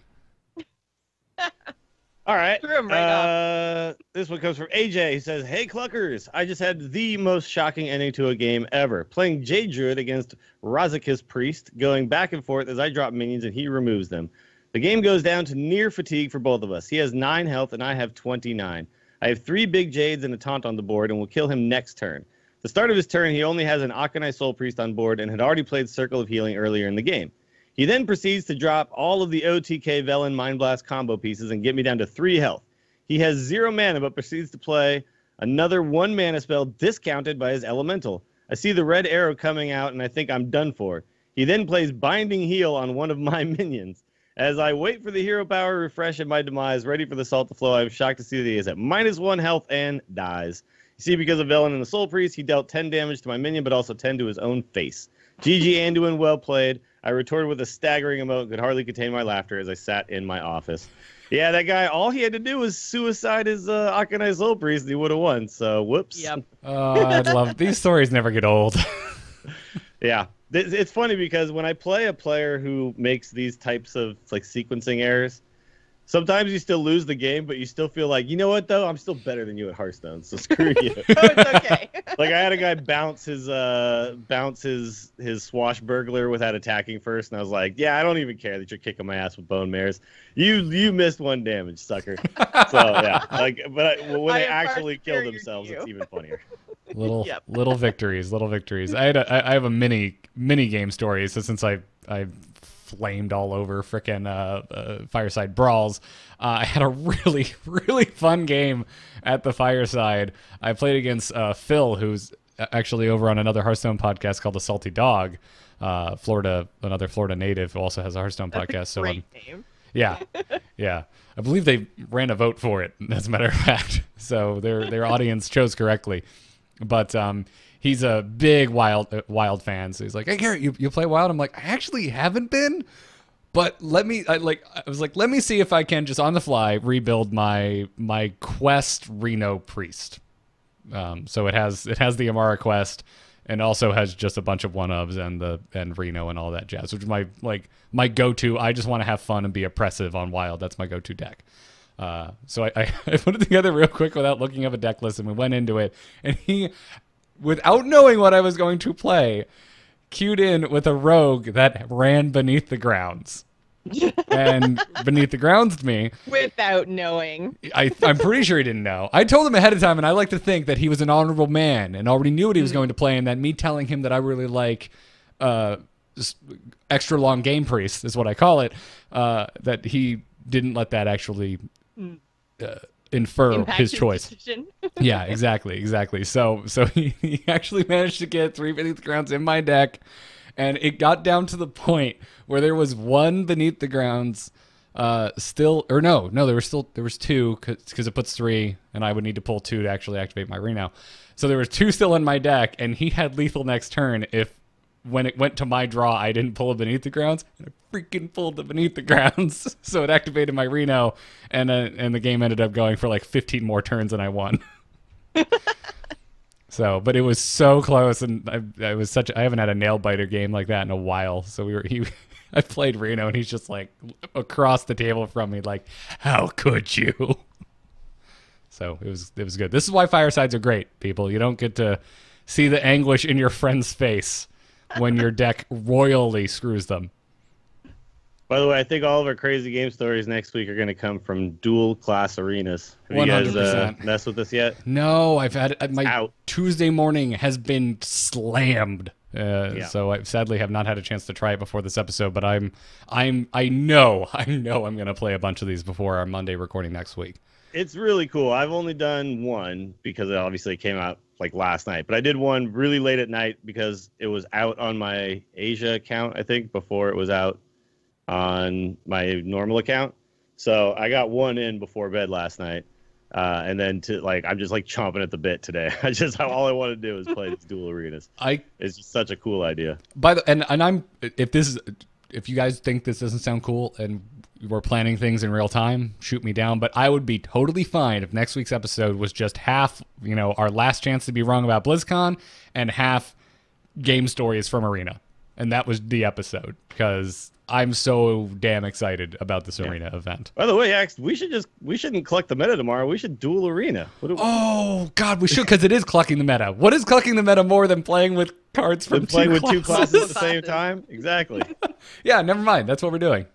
All right. Threw 'em right off. This one comes from AJ. He says, "Hey Cluckers, I just had the most shocking ending to a game ever. Playing Jade Druid against Razakis Priest, going back and forth as I drop minions and he removes them. The game goes down to near fatigue for both of us. He has 9 health and I have 29. I have 3 big Jades and a taunt on the board and will kill him next turn. The start of his turn, he only has an Akanai Soul Priest on board and had already played Circle of Healing earlier in the game. He then proceeds to drop all of the OTK Velen Mind Blast combo pieces and get me down to 3 health. He has 0 mana, but proceeds to play another 1 mana spell discounted by his elemental. I see the red arrow coming out, and I think I'm done for. He then plays Binding Heal on one of my minions. As I wait for the hero power refresh and my demise, ready for the salt to flow, I'm shocked to see that he is at -1 health and dies. You see, because of Velen and the Soul Priest, he dealt 10 damage to my minion, but also 10 to his own face. GG Anduin, well played. I retorted with a staggering emote and could hardly contain my laughter as I sat in my office. Yeah, that guy, all he had to do was suicide his Akanai Soul Priest and he would have won, so whoops. Yep. Oh, I'd love these stories never get old. Yeah. It's funny because when I play a player who makes these types of like sequencing errors, sometimes you still lose the game, but you still feel like, you know what though, I'm still better than you at Hearthstone, so screw you. Oh, it's okay. Like I had a guy bounce his swashbuckler without attacking first, and I was like, yeah, I don't even care that you're kicking my ass with bone mares. You missed 1 damage, sucker. So yeah, like, but when they actually kill themselves, it's even funnier. Little victories. I have a mini game story. So since I flamed all over frickin' Fireside Brawls, I had a really fun game at the Fireside. I played against Phil, who's actually over on another Hearthstone podcast called The Salty Dog. Another Florida native who also has a Hearthstone podcast. So great name. yeah. I believe they ran a vote for it, as a matter of fact. So their audience chose correctly. But he's a big Wild fan, so he's like, "Hey, Garrett, you play Wild?" I'm like, "I actually haven't been, but let me see if I can just on the fly rebuild my quest Reno Priest." So it has the Amara quest, and also has just a bunch of 1-ofs and Reno and all that jazz, which is my go-to. I just want to have fun and be oppressive on Wild. That's my go-to deck. So I put it together real quick without looking up a deck list, and we went into it, and he, without knowing what I was going to play, queued in with a rogue that ran Beneath the Grounds. And Beneath the Grounds me. Without knowing. I'm pretty sure he didn't know. I told him ahead of time, and I like to think that he was an honorable man and already knew what he was going to play, and that me telling him that I really like just extra long game priest is what I call it, that he didn't let that actually infer Impact his choice. Decision. Yeah, exactly. So he actually managed to get 3 Beneath the Grounds in my deck, and it got down to the point where there was 1 Beneath the Grounds there was 2 because it puts 3, and I would need to pull 2 to actually activate my Reno. So there was 2 still in my deck, and he had lethal next turn if when it went to my draw, I didn't pull a Beneath the Grounds, and I freaking pulled the Beneath the Grounds. So it activated my Reno, and the game ended up going for like 15 more turns, and I won. So, but it was so close, and I haven't had a nail biter game like that in a while. So I played Reno, and he's just like across the table from me, like, how could you? So it was good. This is why firesides are great, people. You don't get to see the anguish in your friend's face when your deck royally screws them. By the way, I think all of our crazy game stories next week are going to come from dual class arenas. Have 100%. you guys messed with this yet? No, I've had my out. Tuesday morning has been slammed. So I sadly have not had a chance to try it before this episode, but I know I'm going to play a bunch of these before our Monday recording next week. It's really cool. I've only done one because it obviously came out like last night, but I did one really late at night because it was out on my Asia account, I think, before it was out on my normal account. So I got one in before bed last night. And then I'm just like chomping at the bit today. All I want to do is play these dual arenas. It's just such a cool idea. If you guys think this doesn't sound cool and we're planning things in real time, shoot me down. But I would be totally fine if next week's episode was just half, our last chance to be wrong about BlizzCon, and half game stories from Arena. And that was the episode, because I'm so damn excited about this Arena event. By the way, Axe, we shouldn't collect the meta tomorrow. We should dual Arena. Oh God, we should, because it is clucking the meta. What is clucking the meta more than playing with cards from playing with 2 classes at the same time? Exactly. Yeah, never mind. That's what we're doing.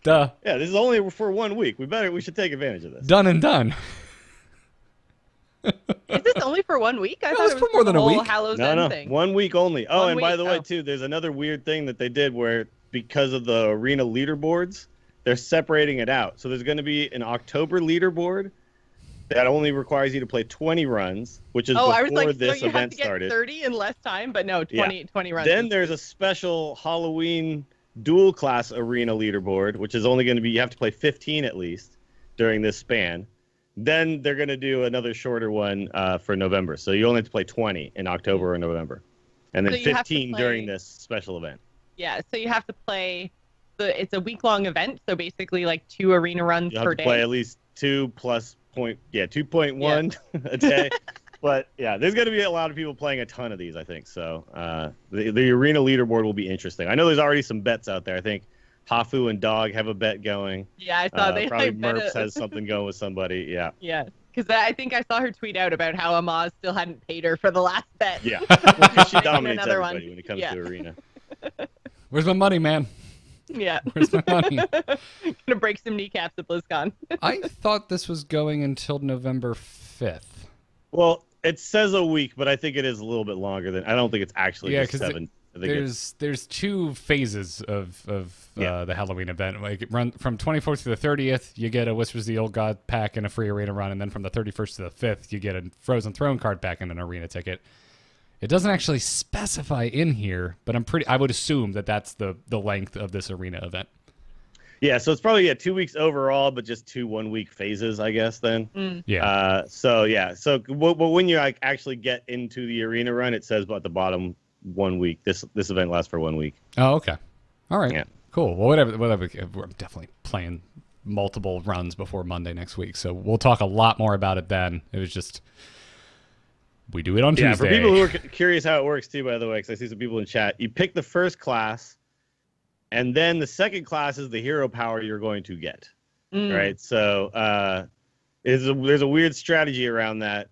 Duh. Yeah, this is only for 1 week. We should take advantage of this. Done and done. Is this only for 1 week? I thought it's it was for more than a week. Hallows End thing. 1 week only. Oh, 1 and week, by the way, too, there's another weird thing that they did where, because of the Arena leaderboards, they're separating it out. So there's going to be an October leaderboard that only requires you to play 20 runs, which is before this event started. 30 in less time, but no, 20 runs. Then there's a special Halloween dual class arena leaderboard, which is only going to be, you have to play 15 at least during this span. Then they're going to do another shorter one for November. So you only have to play 20 in October or November. And then So you have to 15 play- during this special event. Yeah, so you have to play. It's a week-long event, so basically like 2 arena runs You have per to day. play at least 2.1 a day. But yeah, there's going to be a lot of people playing a ton of these, I think. So the arena leaderboard will be interesting. I know there's already some bets out there. I think Hafu and Dog have a bet going. Yeah, I saw they probably like, bet Merps it. has something going with somebody. Yeah. Yeah, because I think I saw her tweet out about how Amaz still hadn't paid her for the last bet. Yeah. Well, 'cause she dominates Another everybody one. when it comes Yeah. to arena. Where's my money, man? Yeah. Where's my money? Gonna break some kneecaps at BlizzCon. I thought this was going until November 5th. Well, it says a week, but I think it is a little bit longer than. I don't think it's actually Yeah, just 'cause 7. I think it's, There's 2 phases of the Halloween event. Like, it run from 24th to the 30th, you get a Whispers of the Old God pack and a free arena run, and then from the 31st to the 5th, you get a Frozen Throne card pack and an arena ticket. It doesn't actually specify in here, but I would assume that that's the length of this arena event. yeah, so it's probably 2 weeks overall, but just 2 1-week phases, I guess. Then. Yeah. So when you like actually get into the arena run, it says at the bottom 1 week. This event lasts for 1 week. Oh, okay. All right. Yeah. Cool. Well, whatever. We're definitely playing multiple runs before Monday next week, so we'll talk a lot more about it then. It was just we do it on Tuesday. Yeah, for people who are curious how it works too, by the way, because I see some people in chat. You pick the first class, and then the second class is the hero power you're going to get. Right? So there's a weird strategy around that.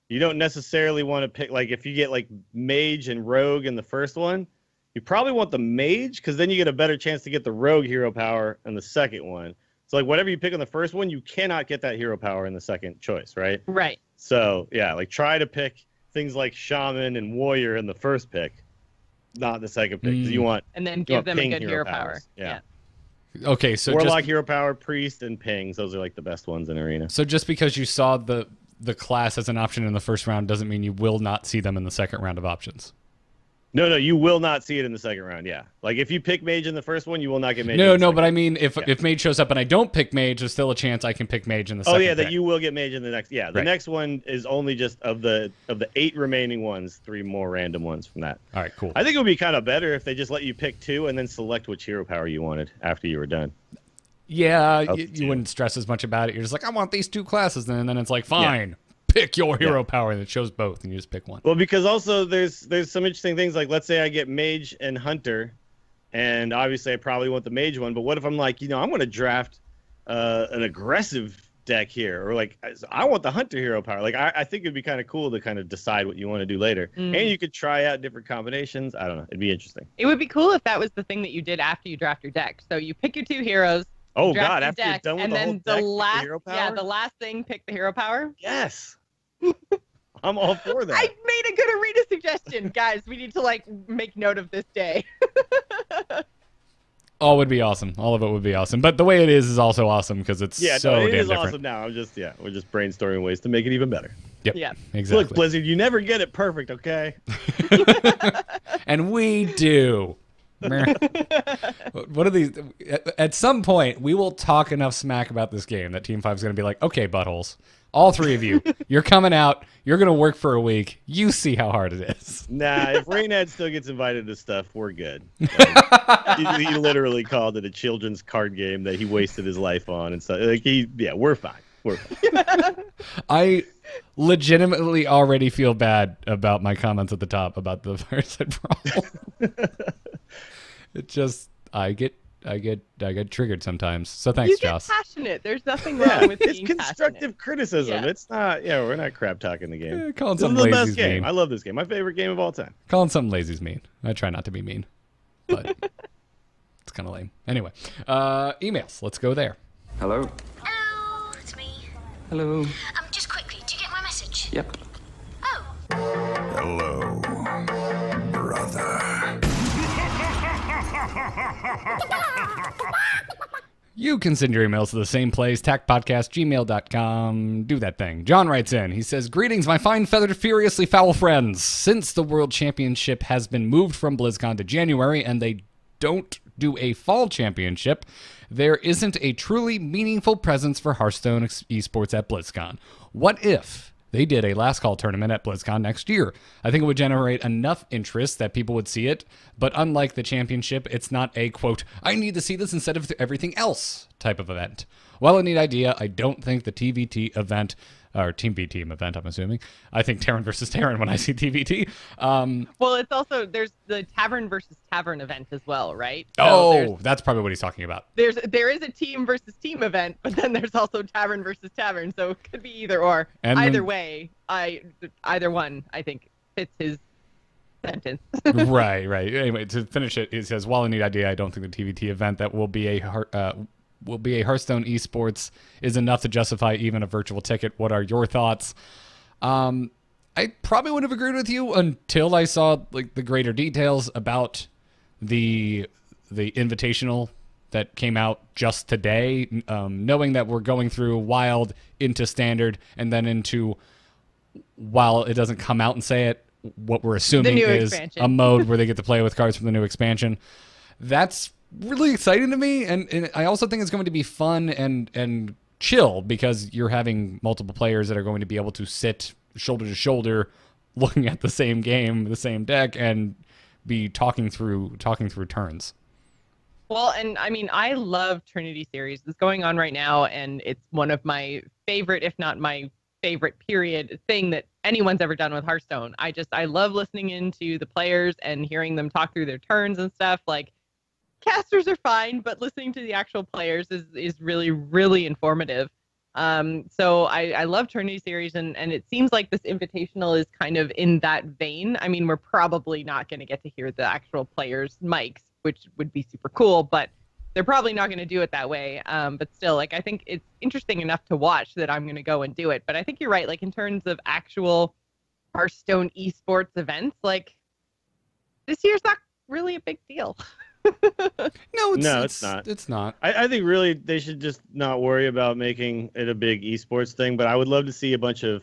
You don't necessarily want to pick, like, if you get like mage and rogue in the first one, you probably want the mage, because then you get a better chance to get the rogue hero power in the second one. So like whatever you pick on the first one, you cannot get that hero power in the second choice, right? Right. So yeah, like try to pick things like shaman and warrior in the first pick, not the second pick, because you want And then you give want them a ping good hero power. powers. Yeah. Okay, so Warlock just, hero power, priest, and pings. Those are like the best ones in arena. so just because you saw the class as an option in the first round doesn't mean you will not see them in the second round of options. No, you will not see it in the second round. Yeah, like if you pick mage in the first one, you will not get mage. No, in the second. but I mean, if mage shows up and I don't pick mage, there's still a chance I can pick mage in the second. Oh yeah, that pick. you will get mage in the next. Yeah, the Right. next one is only just of the 8 remaining ones, 3 more random ones from that. All right, cool. I think it would be kind of better if they just let you pick 2 and then select which hero power you wanted after you were done. Yeah, Up you to. wouldn't stress as much about it. You're just like, I want these 2 classes, and then it's like, fine, pick your hero power, and it shows both, and you just pick one. Well, because also there's some interesting things, like let's say I get mage and hunter, and obviously I probably want the mage one, but what if I'm like, I'm going to draft an aggressive deck here, or like I want the hunter hero power. Like I think it'd be kind of cool to kind of decide what you want to do later, and you could try out different combinations. I don't know, it'd be interesting. It would be cool if that was the thing that you did after you draft your deck. So you pick your 2 heroes. Oh draft God, your after you're deck, done with and the whole then deck, pick last, hero power? yeah, the last thing, pick the hero power. Yes. I'm all for that. I made a good arena suggestion, guys. We need to like make note of this day. All would be awesome. All of it would be awesome. But the way it is also awesome because it's so it damn is different. awesome now. We're just brainstorming ways to make it even better. Yep. Yeah. Exactly. Look, Blizzard, you never get it perfect, okay? And we do. What are these? At some point, we will talk enough smack about this game that Team 5 is going to be like, okay, buttholes, all 3 of you, you're coming out, you're going to work for a week, you see how hard it is. Nah, if Rainhead still gets invited to stuff, we're good. Like, he literally called it a children's card game that he wasted his life on and stuff. Like we're fine. We're fine. I legitimately already feel bad about my comments at the top about the Fireside Brawl. It just, I get triggered sometimes. So thanks, You get Joss. passionate. There's nothing wrong with it's being constructive passionate. criticism. Yeah. It's not. Yeah, we're not crap talking the game. Calling This is something the lazy best is game. mean. I love this game. My favorite game of all time. Calling something lazy is mean. I try not to be mean, but it's kind of lame. Anyway, emails. Let's go there. Hello? Hello, it's me. Hello? Just quickly, did you get my message? Yep. Oh, Hello, brother. You can send your emails to the same place, tacpodcast@gmail.com. Do that thing. John writes in. He says, greetings, my fine, feathered, furiously foul friends. Since the World Championship has been moved from BlizzCon to January and they don't do a fall championship, there isn't a truly meaningful presence for Hearthstone esports at BlizzCon. What if they did a last call tournament at BlizzCon next year? I think it would generate enough interest that people would see it, but unlike the championship, it's not a, quote, I need to see this instead of everything else type of event. While a neat idea, I don't think the TVT event, or Team V Team event, I'm assuming. I think Terran versus Terran when I see TVT. Well, it's also, there's the Tavern versus Tavern event as well, right? So that's probably what he's talking about. There is a team versus team event, but then there's also Tavern versus Tavern, so it could be either or. And either way, either one, I think, fits his sentence. Right. Anyway, to finish it, it says, while a neat idea, I don't think the TVT event that will be a Hearthstone esports is enough to justify even a virtual ticket. What are your thoughts? I probably would have agreed with you until I saw like the greater details about the invitational that came out just today. Knowing that we're going through Wild into Standard and then into, while it doesn't come out and say it, what we're assuming is expansion. A mode where they get to play with cards from the new expansion. That's really exciting to me, and I also think it's going to be fun and chill because you're having multiple players that are going to be able to sit shoulder to shoulder looking at the same game, the same deck, and be talking through turns. Well, and I mean, I love Trinity Series. It's going on right now, and it's one of my favorite, if not my favorite period thing that anyone's ever done with Hearthstone. I love listening into the players and hearing them talk through their turns and stuff. Like, casters are fine, but listening to the actual players is really, really informative. So I love Trinity Series, and it seems like this Invitational is kind of in that vein. I mean, we're probably not going to get to hear the actual players' mics, which would be super cool, but they're probably not going to do it that way. But still, like, I think it's interesting enough to watch that I'm going to go and do it. But I think you're right. Like, in terms of actual Hearthstone esports events, like, this year's not really a big deal. No, it's not. It's not. I think really they should just not worry about making it a big esports thing. But I would love to see a bunch of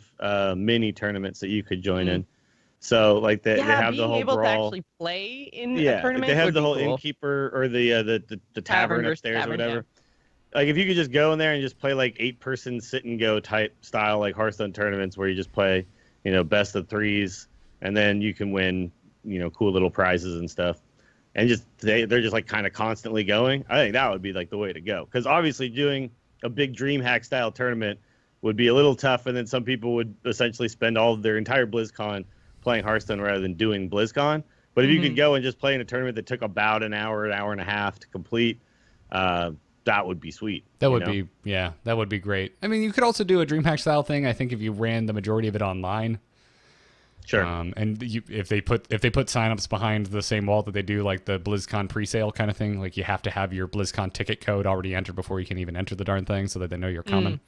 mini tournaments that you could join in. So like they have the whole able brawl. to actually play in a tournament. They have the would whole be cool. innkeeper or the tavern upstairs tavern, or whatever. yeah. Like if you could just go in there and just play like 8-person sit and go type style like Hearthstone tournaments where you just play, best of threes and then you can win, cool little prizes and stuff. And just they're just like kind of constantly going. I think that would be like the way to go. Because obviously doing a big DreamHack style tournament would be a little tough, and then some people would essentially spend all of their entire BlizzCon playing Hearthstone rather than doing BlizzCon. But if you could go and just play in a tournament that took about an hour and a half to complete, that would be sweet. That would be that would be great. I mean, you could also do a DreamHack style thing. I think if you ran the majority of it online. Sure. And if they put signups behind the same wall that they do like the BlizzCon presale kind of thing, like you have to have your BlizzCon ticket code already entered before you can even enter the darn thing, so that they know you're coming.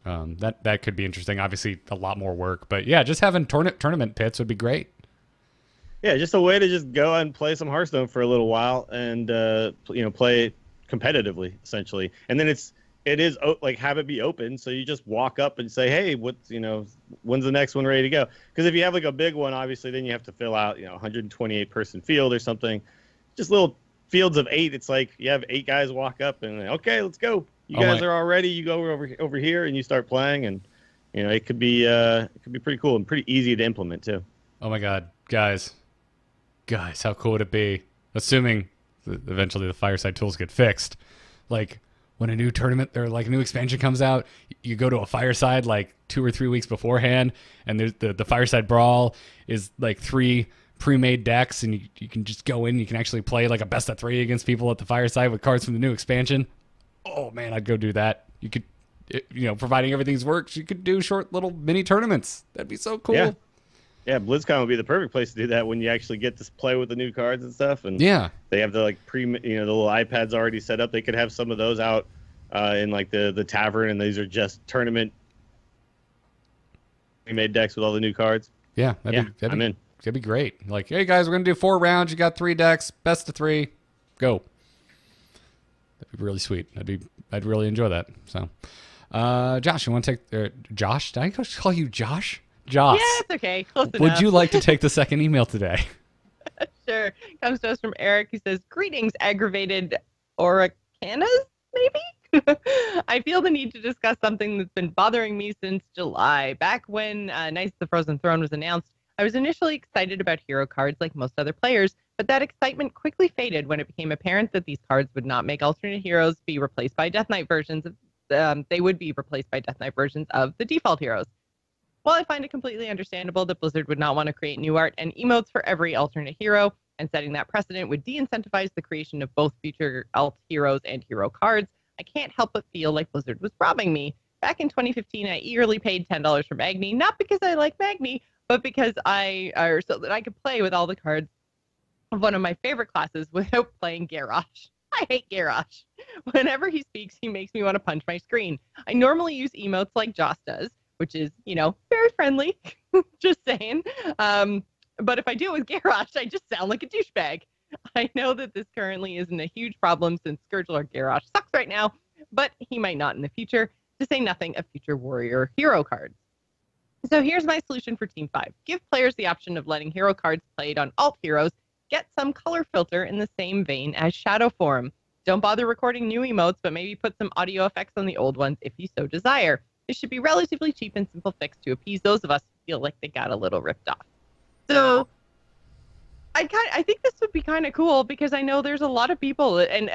That could be interesting. Obviously, a lot more work, but yeah, just having tournament pits would be great. Yeah, just a way to just go and play some Hearthstone for a little while and play competitively essentially, and then it is like have it be open, so you just walk up and say, hey, when's the next one ready to go? Because if you have like a big one, obviously then you have to fill out 128 person field or something. Just little fields of 8. It's like you have 8 guys walk up and okay, let's go. You guys are all ready. You go over here and you start playing, and it could be pretty cool and pretty easy to implement too. Oh my god, guys, how cool would it be? Assuming eventually the Fireside tools get fixed, like. When a new tournament or like a new expansion comes out, you go to a Fireside like 2 or 3 weeks beforehand, and there's the Fireside Brawl is like 3 pre-made decks, and you can just go in. You can actually play like a best of 3 against people at the Fireside with cards from the new expansion. Oh man, I'd go do that. You could, providing everything's works, you could do short little mini tournaments. That'd be so cool. Yeah, BlizzCon would be the perfect place to do that when you actually get to play with the new cards and stuff. And they have the like the little iPads already set up. They could have some of those out in like the tavern, and these are just tournament made decks with all the new cards. Yeah, I'm in. That'd be great. Like, hey guys, we're gonna do 4 rounds. You got 3 decks, best of 3, go. That'd be really sweet. I'd really enjoy that. So, Josh, you want to take Josh? Did I call you Josh? Josh. Yeah, it's okay. Close enough. Would you like to take the second email today? Sure. Comes to us from Eric, who says, "Greetings, aggravated Oracanas, maybe?" I feel the need to discuss something that's been bothering me since July. Back when Knights of the Frozen Throne was announced, I was initially excited about hero cards like most other players, but that excitement quickly faded when it became apparent that these cards would not make alternate heroes be replaced by Death Knight versions of they would be replaced by Death Knight versions of the default heroes. While I find it completely understandable that Blizzard would not want to create new art and emotes for every alternate hero, and setting that precedent would de-incentivize the creation of both future alt heroes and hero cards, I can't help but feel like Blizzard was robbing me. Back in 2015, I eagerly paid $10 for Magni, not because I like Magni, but because so that I could play with all the cards of one of my favorite classes without playing Garrosh. I hate Garrosh. Whenever he speaks, he makes me want to punch my screen. I normally use emotes like Joss does, which is, very friendly. Just saying. But if I do it with Garrosh, I just sound like a douchebag. I know that this currently isn't a huge problem since Scourgelord Garrosh sucks right now, but he might not in the future, to say nothing of future warrior hero cards. So here's my solution for Team 5. Give players the option of letting hero cards played on alt heroes get some color filter in the same vein as shadow form. Don't bother recording new emotes, but maybe put some audio effects on the old ones if you so desire. This should be relatively cheap and simple fix to appease those of us who feel like they got a little ripped off. So I think this would be kind of cool because I know there's a lot of people, and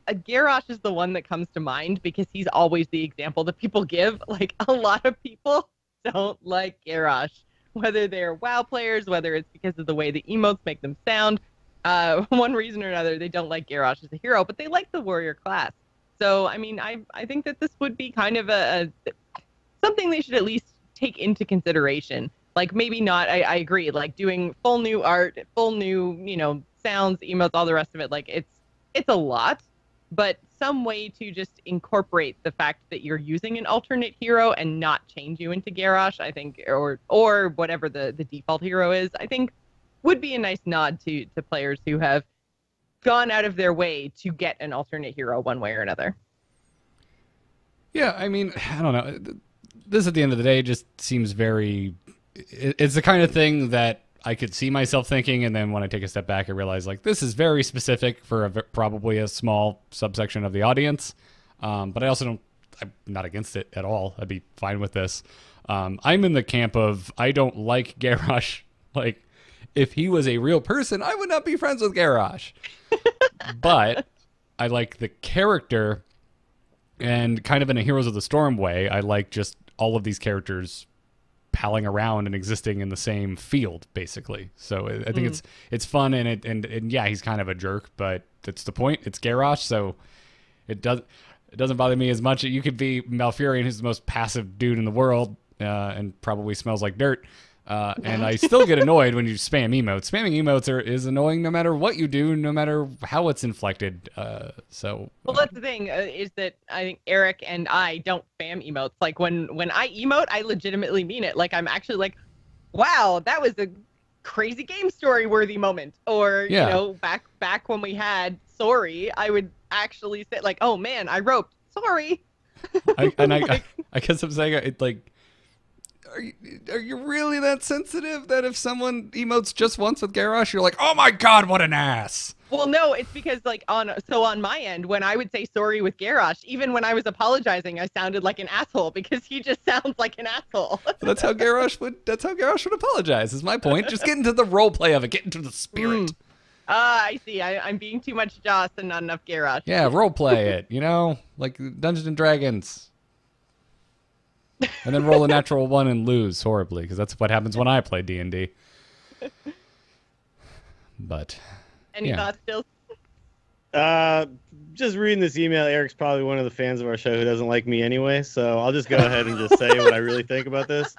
Garrosh is the one that comes to mind because he's always the example that people give. Like, a lot of people don't like Garrosh, whether they're WoW players, whether it's because of the way the emotes make them sound. One reason or another, they don't like Garrosh as a hero, but they like the warrior class. So, I mean, I think that this would be kind of something they should at least take into consideration. Like, maybe not, I agree, like doing full new art, full new, sounds, emotes, all the rest of it. Like, it's a lot, but some way to just incorporate the fact that you're using an alternate hero and not change you into Garrosh, I think, or whatever the default hero is, I think would be a nice nod to players who have gone out of their way to get an alternate hero one way or another. Yeah, I mean, I don't know. This, at the end of the day, just seems very... It's the kind of thing that I could see myself thinking, and then when I take a step back, I realize, like, this is very specific for probably a small subsection of the audience. But I also don't... I'm not against it at all. I'd be fine with this. I'm in the camp of, I don't like Garrosh. Like, if he was a real person, I would not be friends with Garrosh. But I like the character, and kind of in a Heroes of the Storm way, I like just all of these characters palling around and existing in the same field, basically. So I think it's fun, and yeah, he's kind of a jerk, but that's the point. It's Garrosh, so it doesn't bother me as much. You could be Malfurion, who's the most passive dude in the world, and probably smells like dirt. And I still get annoyed when you spam emotes. Spamming emotes is annoying no matter what you do, no matter how it's inflected. Well, that's the thing, is that I think Eric and I don't spam emotes. Like, when I emote, I legitimately mean it. Like, I'm actually like, wow, that was a crazy game story worthy moment. Or, yeah. back when we had sorry, I would actually say, like, oh man, I roped. Sorry. I guess I'm saying it, like, are you really that sensitive that if someone emotes just once with Garrosh, you're like, oh my god, what an ass? Well, no, it's because, like, on my end, when I would say sorry with Garrosh, even when I was apologizing, I sounded like an asshole because he just sounds like an asshole. That's how Garrosh would apologize, is my point. Just get into the role play of it, get into the spirit. I see. I'm being too much Joss and not enough Garrosh. Yeah, role play it, like Dungeons and Dragons. And then roll a natural 1 and lose horribly, because that's what happens when I play D&D. But any thoughts, Bill? Just reading this email, Eric's probably one of the fans of our show who doesn't like me anyway, so I'll just go ahead and just say what I really think about this.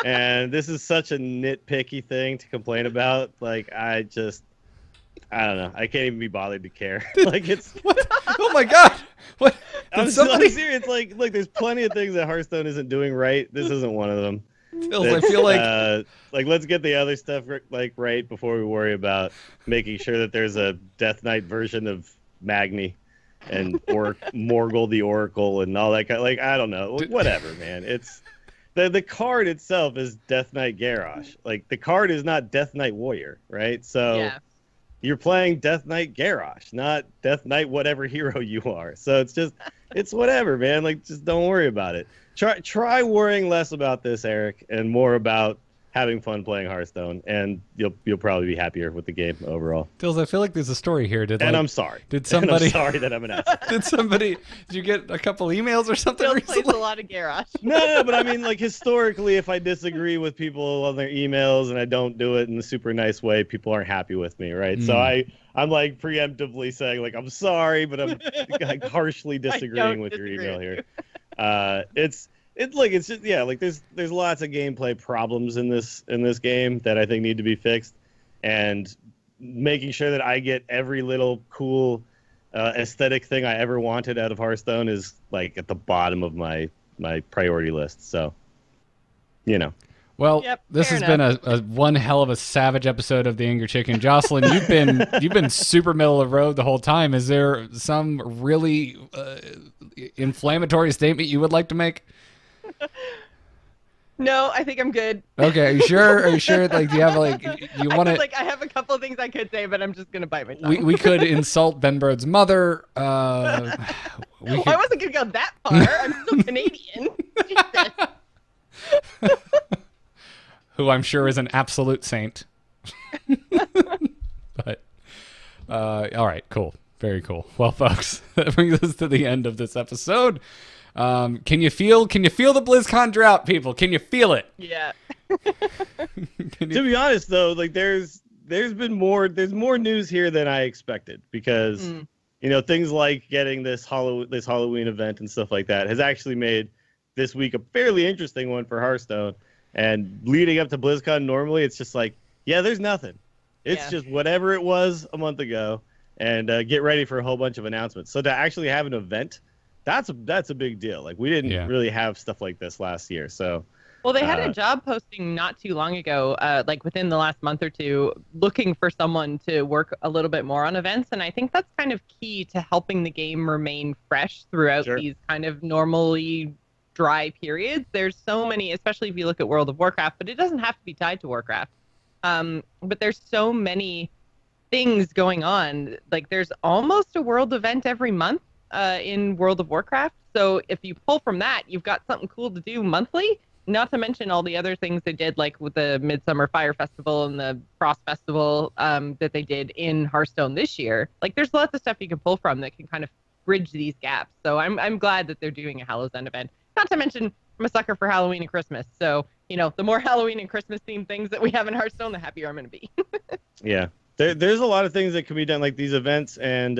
And this is such a nitpicky thing to complain about. Like, I don't know. I can't even be bothered to care. Like, it's... What? Oh my god! What? I'm serious. Like, look, there's plenty of things that Hearthstone isn't doing right. This isn't one of them. I feel like let's get the other stuff right before we worry about making sure that there's a Death Knight version of Magni and Morgul the Oracle and all that kind. Like, I don't know. Whatever, man. It's the card itself is Death Knight Garrosh. Like, the card is not Death Knight Warrior, right? So. Yeah. you're playing Death Knight Garrosh, not Death Knight whatever hero you are. So it's just, it's whatever, man. Like, just don't worry about it. Try worrying less about this, Eric, and more about having fun playing Hearthstone, and you'll probably be happier with the game overall. Dills, I feel like there's a story here. I'm sorry. Did somebody? And I'm sorry that I'm an asshole. Did you get a couple emails or something Bill recently? plays a lot of Garrosh. No, but I mean, like, historically, if I disagree with people on their emails and I don't do it in a super nice way, people aren't happy with me, right? So I'm like preemptively saying, like, I'm sorry, but I'm like harshly disagreeing with your email here. It's just, yeah, like there's lots of gameplay problems in this game that I think need to be fixed, and making sure that I get every little cool aesthetic thing I ever wanted out of Hearthstone is like at the bottom of my priority list. So, you know. Well, Yep, this fair has been a one hell of a savage episode of the Angry Chicken. Jocelyn, you've been super middle of the road the whole time. Is there some really inflammatory statement you would like to make? No, I think I'm good. Okay, are you sure? Are you sure? Like, do you have like you want to? I have a couple of things I could say, but I'm just gonna bite my tongue. We could insult Ben Brode's mother. I wasn't gonna go that far. I'm still Canadian. Jesus. Who I'm sure is an absolute saint. But all right, cool, very cool. Well, folks, that brings us to the end of this episode. Can you feel the BlizzCon drought, people? Can you feel it? Yeah. To be honest, though, like there's more news here than I expected, because you know, things like getting this Halloween event and stuff like that has actually made this week a fairly interesting one for Hearthstone. And leading up to BlizzCon, normally it's just like, yeah, there's nothing. It's just whatever it was a month ago, and get ready for a whole bunch of announcements. So to actually have an event, that's a big deal. Like, we didn't really have stuff like this last year. So, well, they had a job posting not too long ago, like within the last month or two, looking for someone to work a little bit more on events. And I think that's kind of key to helping the game remain fresh throughout these kind of normally dry periods. There's so many, especially if you look at World of Warcraft, but it doesn't have to be tied to Warcraft. But there's so many things going on. Like, there's almost a world event every month in World of Warcraft. So if you pull from that, you've got something cool to do monthly. Not to mention all the other things they did, like with the Midsummer Fire Festival and the Frost Festival that they did in Hearthstone this year. Like, there's lots of stuff you can pull from that can kind of bridge these gaps. So I'm glad that they're doing a Hallows End event. Not to mention, I'm a sucker for Halloween and Christmas. So, you know, the more Halloween and Christmas themed things that we have in Hearthstone, the happier I'm going to be. Yeah, there's a lot of things that can be done, like these events, and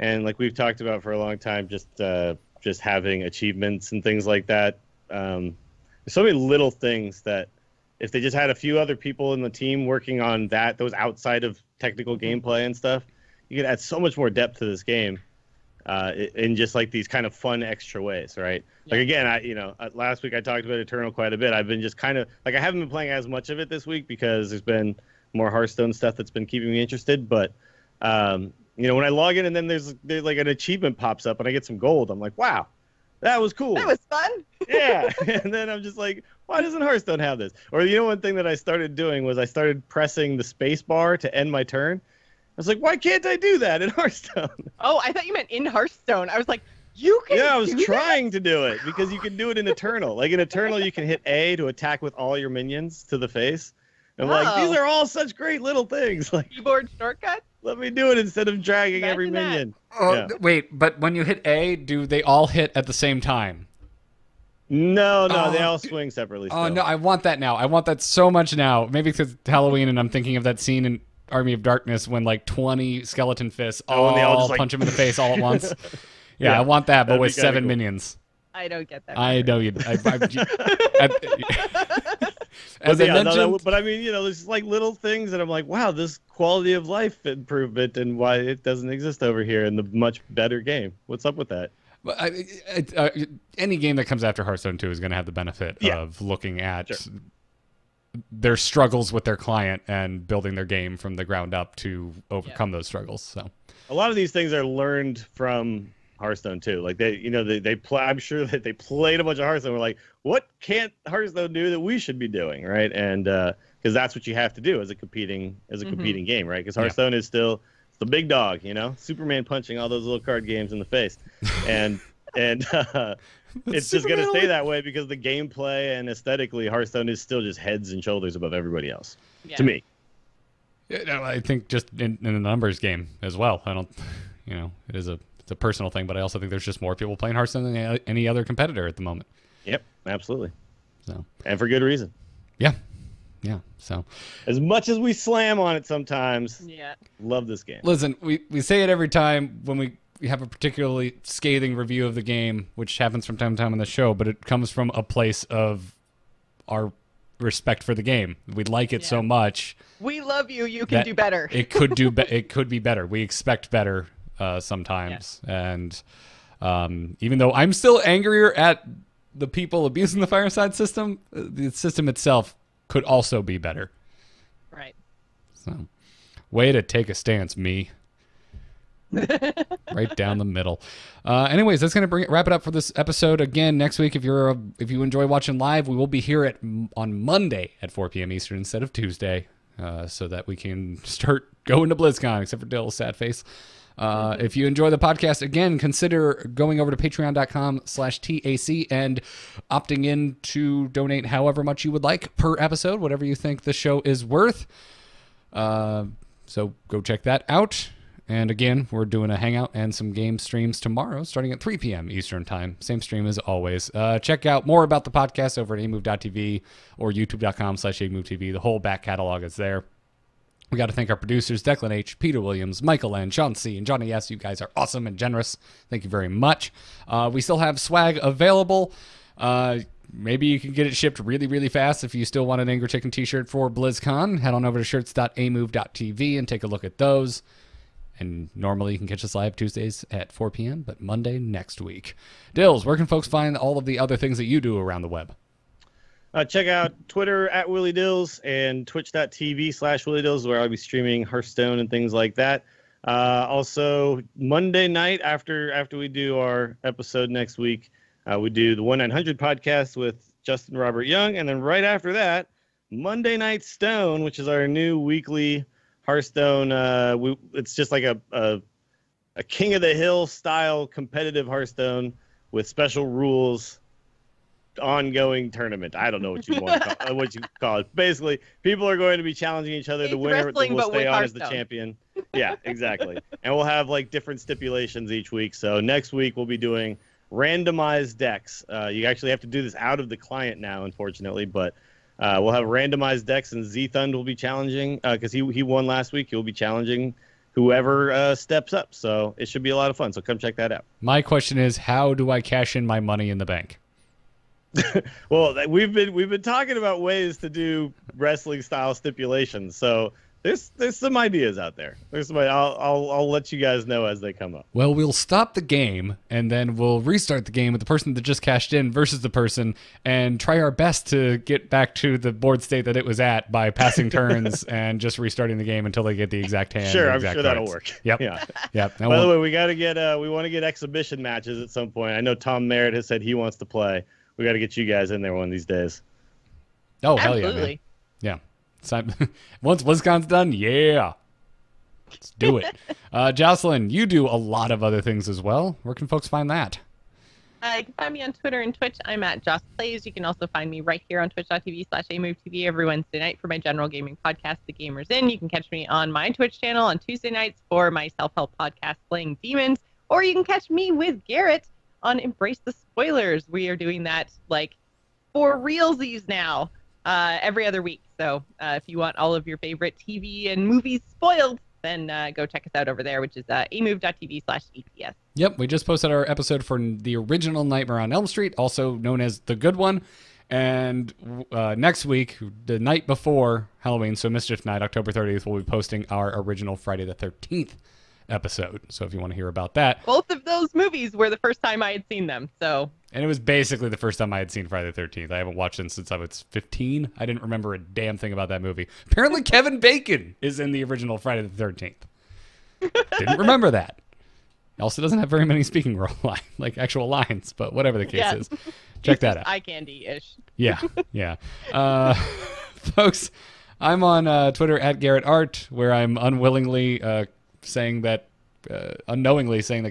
like we've talked about for a long time, just having achievements and things like that. There's so many little things that if they just had a few other people in the team working on those outside of technical gameplay and stuff, you could add so much more depth to this game. In just like these kind of fun extra ways, right? Like, again, last week I talked about Eternal quite a bit. I've been just kind of like, I haven't been playing as much of it this week because there's been more Hearthstone stuff that's been keeping me interested. But you know, when I log in and then there's like an achievement pops up and I get some gold, I'm like, wow, that was cool. That was fun. Yeah. And then I'm just like, why doesn't Hearthstone have this? Or, you know, one thing that I started doing was I started pressing the space bar to end my turn. I was like, why can't I do that in Hearthstone? Oh, I thought you meant in Hearthstone. I was like, you can I was do trying to do it because you can do it in Eternal. Like, in Eternal, you can hit A to attack with all your minions to the face. And I'm like, these are all such great little things. Like, keyboard shortcuts? Let me do it instead of dragging every minion. Wait, but when you hit A, do they all hit at the same time? No, they all swing separately. Oh, no, I want that now. I want that so much now. Maybe because it's Halloween and I'm thinking of that scene in Army of Darkness when like 20 skeleton fists and they all just, like, punch him in the face all at once. Yeah, I want that, but with 7 minions. I don't get that. I know you. As But, I mentioned, but I mean, you know, there's like little things that I'm like, wow, this quality of life improvement, and why it doesn't exist over here in the much better game. What's up with that? any game that comes after Hearthstone 2 is going to have the benefit of looking at their struggles with their client and building their game from the ground up to overcome those struggles. So a lot of these things are learned from Hearthstone too. Like they play. I'm sure that they played a bunch of Hearthstone. We're like, what can't Hearthstone do that we should be doing, right? And because that's what you have to do as a competing game, right? Because Hearthstone is still the big dog, Superman punching all those little card games in the face, and it's just gonna stay that way because the gameplay and aesthetically, Hearthstone is still just heads and shoulders above everybody else. To me. Yeah, I think just in a numbers game as well. I don't, it's a personal thing, but I also think there's just more people playing Hearthstone than any other competitor at the moment. Yep, absolutely. So, and for good reason. Yeah. So, as much as we slam on it sometimes, love this game. Listen, we say it every time when we have a particularly scathing review of the game, which happens from time to time on the show, but it comes from a place of our respect for the game. We like it so much. We love you. You can do better. It could it could be better. We expect better sometimes, and even though I'm still angrier at the people abusing the Fireside system, the system itself could also be better. Right. So, way to take a stance, me. Right down the middle. Anyways, that's gonna wrap it up for this episode. Again, next week, if you enjoy watching live, we will be here on Monday at 4 p.m. Eastern instead of Tuesday, so that we can start going to BlizzCon. Except for Dill's sad face. If you enjoy the podcast, again, consider going over to patreon.com/TAC and opting in to donate however much you would like per episode, whatever you think the show is worth. So go check that out. And again, we're doing a hangout and some game streams tomorrow starting at 3 p.m. Eastern time. Same stream as always. Check out more about the podcast over at amove.tv or youtube.com/amovetv. The whole back catalog is there. We got to thank our producers, Declan H., Peter Williams, Michael N., Sean C., and Johnny S. You guys are awesome and generous. Thank you very much. We still have swag available. Maybe you can get it shipped really, really fast if you still want an Angry Chicken t-shirt for BlizzCon. Head on over to shirts.amove.tv and take a look at those. And normally you can catch us live Tuesdays at 4 p.m., but Monday next week. Dills, where can folks find all of the other things that you do around the web? Check out Twitter at Willie Dills and twitch.tv/Willie Dills, where I'll be streaming Hearthstone and things like that. Also, Monday night after we do our episode next week, we do the 1-900 podcast with Justin Robert Young. And then right after that, Monday Night Stone, which is our new weekly Hearthstone. It's just like a King of the Hill style competitive Hearthstone with special rules, ongoing tournament. I don't know what you want to call, what you call it. Basically, people are going to be challenging each other. The winner will stay on as the champion. Yeah, exactly. And we'll have like different stipulations each week. So next week we'll be doing randomized decks. You actually have to do this out of the client now, unfortunately, but we'll have randomized decks, and Z-Thund will be challenging because he won last week. He'll be challenging whoever steps up. So it should be a lot of fun. So come check that out. My question is, how do I cash in my money in the bank? Well, we've been talking about ways to do wrestling style stipulations. So there's some ideas out there. I'll let you guys know as they come up. Well, we'll stop the game and then we'll restart the game with the person that just cashed in versus the person and try our best to get back to the board state that it was at by passing turns and just restarting the game until they get the exact hand. Sure, I'm exact sure cards. that'll work. Yep. Yeah. Yep. By the way, we want to get exhibition matches at some point. I know Tom Merritt has said he wants to play. We got to get you guys in there one of these days. Oh, hell yeah, man. Yeah. Once BlizzCon's done, yeah. Let's do it. Jocelyn, you do a lot of other things as well. Where can folks find that? You can find me on Twitter and Twitch. I'm at Joss Plays. You can also find me right here on twitch.tv/amovetv every Wednesday night for my general gaming podcast, The Gamers In. You can catch me on my Twitch channel on Tuesday nights for my self-help podcast, Playing Demons. Or you can catch me with Garrett on Embrace the Spoilers. We are doing that like for realsies now every other week. So if you want all of your favorite TV and movies spoiled, then go check us out over there, which is amove.tv/EPS. Yep, we just posted our episode for the original Nightmare on Elm Street, also known as The Good One. And next week, the night before Halloween, so Mischief Night, October 30th, we'll be posting our original Friday the 13th episode. So if you want to hear about that. Both of those movies were the first time I had seen them. And it was basically the first time I had seen Friday the 13th. I haven't watched it since I was 15. I didn't remember a damn thing about that movie. Apparently Kevin Bacon is in the original Friday the 13th. Didn't remember that. Also doesn't have very many speaking role like actual lines, but whatever the case Yeah. is. Check that out. Eye candy-ish. Yeah, yeah. Folks, I'm on Twitter at Garrett Art, where I'm unknowingly saying that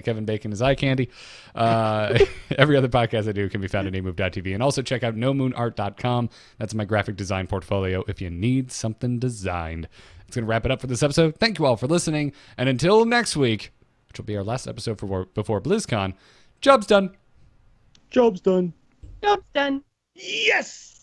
Kevin Bacon is eye candy. Every other podcast I do can be found at amove.tv. And also check out nomoonart.com. That's my graphic design portfolio if you need something designed. It's going to wrap it up for this episode. Thank you all for listening. And until next week, which will be our last episode before BlizzCon, job's done. Job's done. Job's done. Yes!